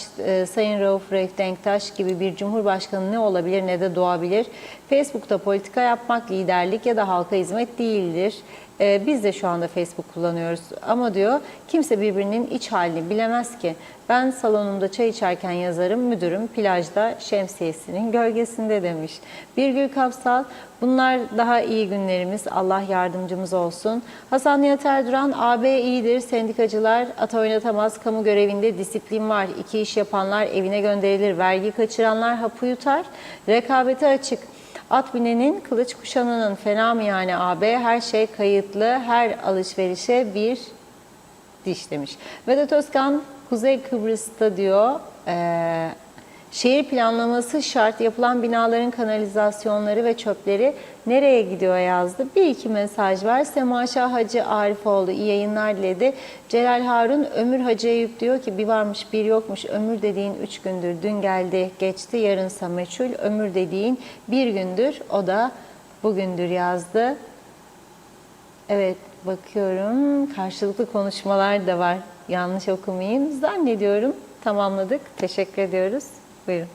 Sayın Rauf Reif Denktaş gibi bir cumhurbaşkanı ne olabilir ne de doğabilir. Facebook'ta politika yapmak liderlik ya da halka hizmet değildir. Biz de şu anda Facebook kullanıyoruz ama diyor kimse birbirinin iç halini bilemez ki. Ben salonumda çay içerken yazarım, müdürüm plajda şemsiyesinin gölgesinde demiş. Birgül Kapsal, bunlar daha iyi günlerimiz, Allah yardımcımız olsun. Hasan Nihat Erduran, AB iyidir, sendikacılar at oynatamaz, kamu görevinde disiplin var, iki iş yapanlar evine gönderilir, vergi kaçıranlar hapı yutar, rekabete açık. At binenin, kılıç kuşananın, fena mı yani AB? Her şey kayıtlı, her alışverişe bir diş demiş. Vedat Özkan, Kuzey Kıbrıs'ta diyor, Şehir planlaması şart, yapılan binaların kanalizasyonları ve çöpleri nereye gidiyor yazdı. Bir iki mesaj var. Sema Şah Hacı Arifoğlu iyi yayınlar diledi. Celal Harun Ömür Hacı Eyüp diyor ki bir varmış bir yokmuş. Ömür dediğin 3 gündür, dün geldi geçti, yarınsa meçhul. Ömür dediğin bir gündür, o da bugündür yazdı. Evet, bakıyorum karşılıklı konuşmalar da var. Yanlış okumayayım zannediyorum. Tamamladık. Teşekkür ediyoruz. Buyurun.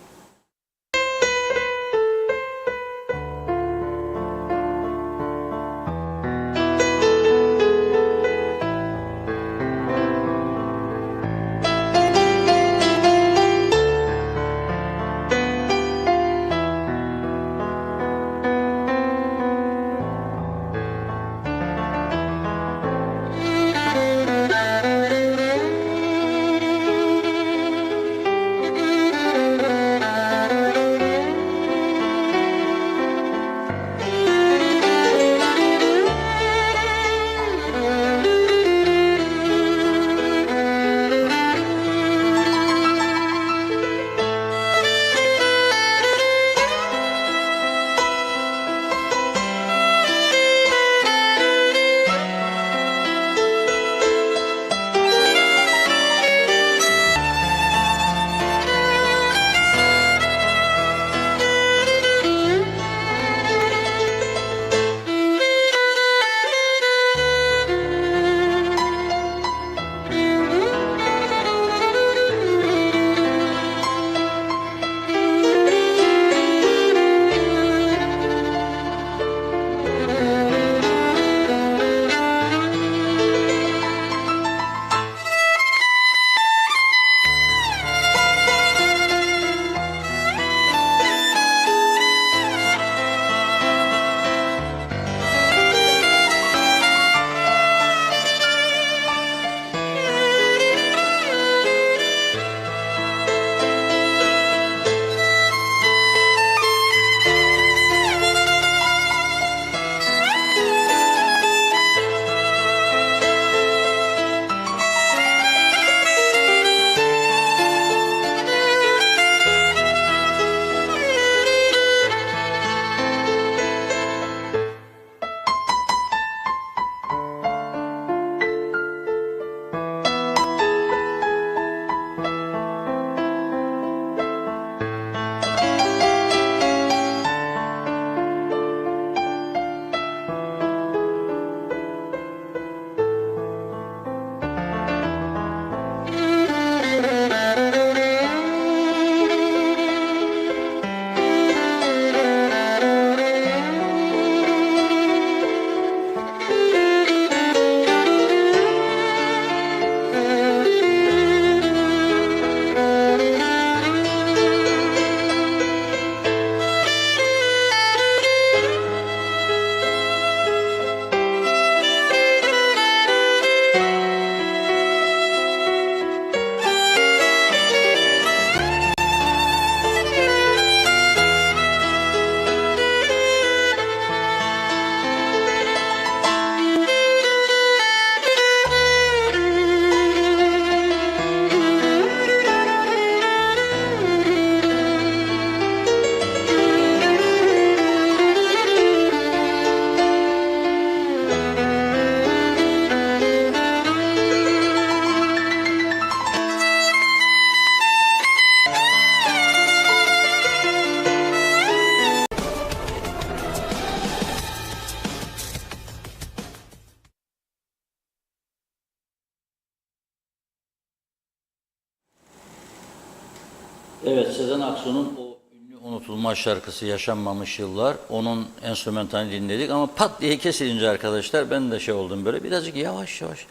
Evet, Sezen Aksu'nun o ünlü unutulmaz şarkısı Yaşanmamış Yıllar. Onun enstrümantalini dinledik ama pat diye kesilince arkadaşlar ben de şey oldum böyle birazcık yavaş yavaş.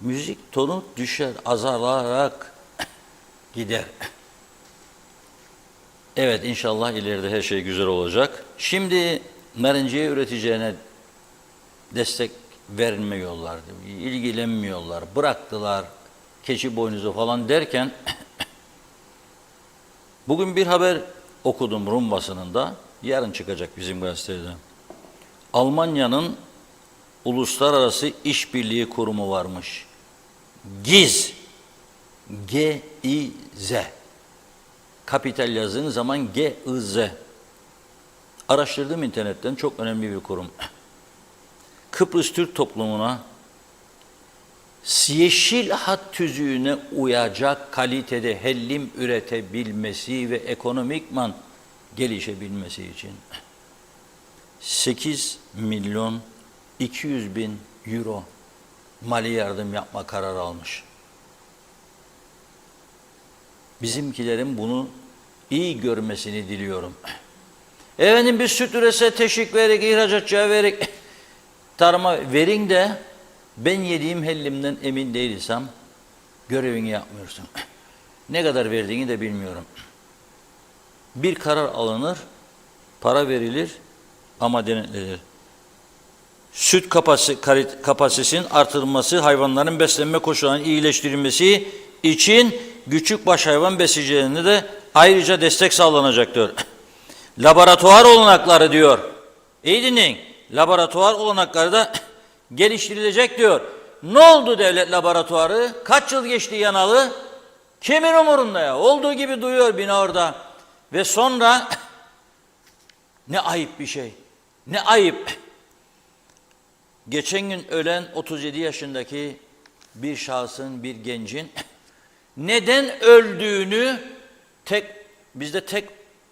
Müzik tonu düşer, azalarak gider. Evet, inşallah ileride her şey güzel olacak. Şimdi narenciye üreteceğine destek vermiyorlar, ilgilenmiyorlar, bıraktılar keçi boynuzu falan derken bugün bir haber okudum Rum basınında, yarın çıkacak bizim gazetede. Almanya'nın Uluslararası İşbirliği Kurumu varmış. GİZ, G-İ-Z. Kapital yazdığınız zaman GIZ. Araştırdım internetten, çok önemli bir kurum. Kıbrıs Türk toplumuna yeşil hat tüzüğüne uyacak kalitede hellim üretebilmesi ve ekonomikman gelişebilmesi için 8 milyon 200 bin euro mali yardım yapma kararı almış. Bizimkilerin bunu iyi görmesini diliyorum. Efendim biz süt üretse teşvik vererek, ihracatçıya vererek, tarıma verin de ben yediğim hellimden emin değilsem görevini yapmıyorsun. Ne kadar verdiğini de bilmiyorum. Bir karar alınır, para verilir ama denetlenir. Süt kapasitesinin artırılması, hayvanların beslenme koşullarının iyileştirilmesi için küçükbaş hayvan besicilerine de ayrıca destek sağlanacaktır. Laboratuvar olanakları diyor. İyi dinleyin. Laboratuvar olanakları da geliştirilecek diyor. Ne oldu devlet laboratuvarı? Kaç yıl geçti yanalı? Kimin umurunda ya? Olduğu gibi duyuyor bina orada. Ve sonra ne ayıp bir şey. Ne ayıp. Geçen gün ölen 37 yaşındaki bir şahsın, bir gencin neden öldüğünü bizde tek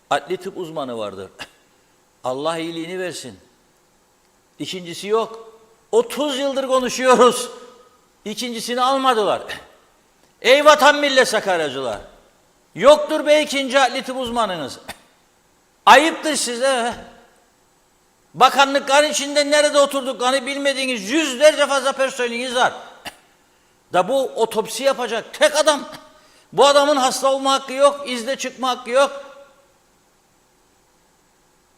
adli tıp uzmanı vardır. Allah iyiliğini versin. İkincisi yok. 30 yıldır konuşuyoruz. İkincisini almadılar. Ey vatan millet Sakaryacılar. Yoktur be ikinci adli tıp uzmanınız. Ayıptır size. Bakanlıkların içinde nerede oturduklarını bilmediğiniz yüzlerce fazla personeliniz var. Da bu otopsi yapacak tek adam. Bu adamın hasta olma hakkı yok, izne çıkma hakkı yok.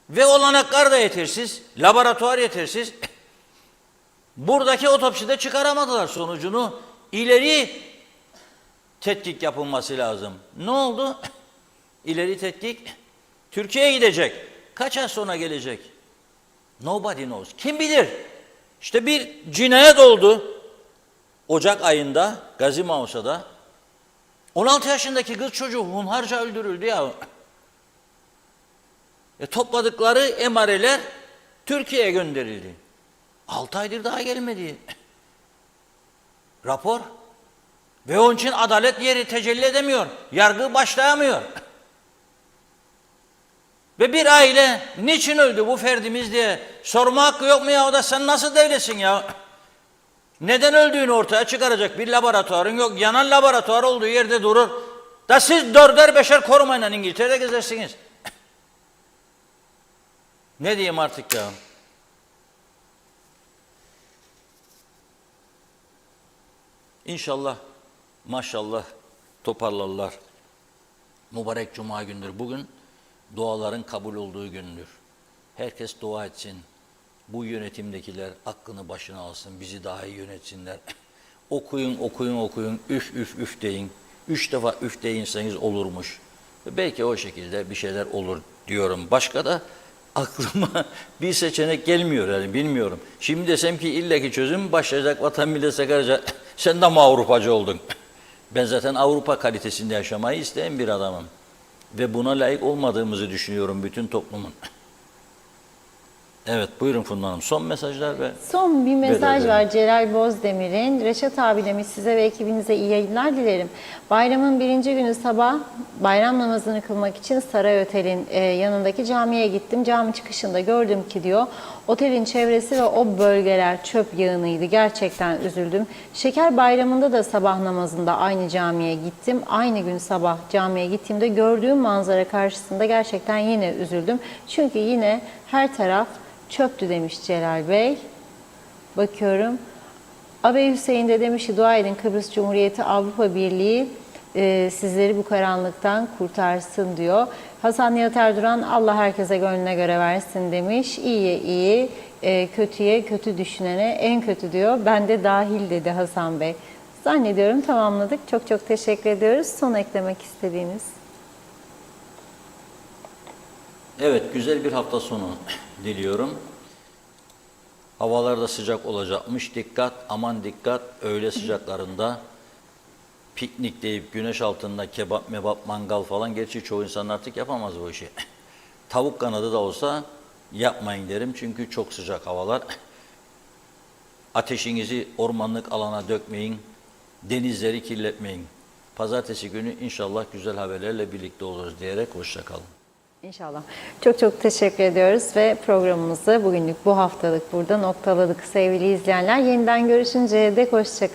Ve olanaklar da yetersiz, laboratuvar yetersiz. Buradaki otopside çıkaramadılar sonucunu. İleri tetkik yapılması lazım. Ne oldu? İleri tetkik Türkiye'ye gidecek. Kaç ay sonra gelecek? Nobody knows. Kim bilir? İşte bir cinayet oldu. Ocak ayında Gazi Mausa'da 16 yaşındaki kız çocuğu hunharca öldürüldü ya. Topladıkları emareler Türkiye'ye gönderildi. 6 aydır daha gelmedi. Rapor. Ve onun için adalet yeri tecelli edemiyor. Yargı başlayamıyor. Ve bir aile niçin öldü bu ferdimiz diye sorma hakkı yok mu ya? O da sen nasıl devletsin ya? Neden öldüğünü ortaya çıkaracak bir laboratuvarın yok. Yanan laboratuvar olduğu yerde durur. Da siz dörder beşer korumayla İngiltere'de gezersiniz. Ne diyeyim artık ya? İnşallah, maşallah toparlarlar. Mübarek Cuma gündür. Bugün duaların kabul olduğu gündür. Herkes dua etsin. Bu yönetimdekiler aklını başına alsın, bizi daha iyi yönetsinler. Okuyun, okuyun, okuyun, üf, üf, üf deyin. 3 defa üf deyinseniz olurmuş. Belki o şekilde bir şeyler olur diyorum. Başka da aklıma bir seçenek gelmiyor yani bilmiyorum. Şimdi desem ki illaki çözüm başlayacak vatan millet Sakarya. Sen de mi Avrupacı oldun? Ben zaten Avrupa kalitesinde yaşamayı isteyen bir adamım. Ve buna layık olmadığımızı düşünüyorum bütün toplumun. Evet buyurun Funda Hanım. Son mesajlar ve... Son bir mesaj Verelim. var Celal Bozdemir'in. Reşat abi demiş size ve ekibinize iyi yayınlar dilerim. Bayramın birinci günü sabah bayram namazını kılmak için Saray Otel'in yanındaki camiye gittim. Cami çıkışında gördüm ki diyor otelin çevresi ve o bölgeler çöp yığınıydı. Gerçekten üzüldüm. Şeker bayramında da sabah namazında aynı camiye gittim. Aynı gün sabah camiye gittiğimde gördüğüm manzara karşısında gerçekten yine üzüldüm. Çünkü yine her taraf çöptü demiş Celal Bey. Bakıyorum. Abey Hüseyin de demiş ki dua edin Kıbrıs Cumhuriyeti Avrupa Birliği sizleri bu karanlıktan kurtarsın diyor. Hasan Nihat Erduran Allah herkese gönlüne göre versin demiş. İyiye iyi, kötüye kötü düşünene en kötü diyor. Ben de dahil dedi Hasan Bey. Zannediyorum tamamladık. Çok çok teşekkür ediyoruz. Son eklemek istediğiniz. Evet, güzel bir hafta sonu diliyorum. Havalar da sıcak olacakmış. Dikkat, aman dikkat. Öğle sıcaklarında piknikleyip güneş altında kebap, mebap, mangal falan. Gerçi çoğu insan artık yapamaz bu işi. Tavuk kanadı da olsa yapmayın derim çünkü çok sıcak havalar. Ateşinizi ormanlık alana dökmeyin, denizleri kirletmeyin. Pazartesi günü inşallah güzel haberlerle birlikte oluruz diyerek hoşça kalın. İnşallah. Çok çok teşekkür ediyoruz ve programımızı bugünlük bu haftalık burada noktaladık sevgili izleyenler. Yeniden görüşünceye dek hoşça kalın.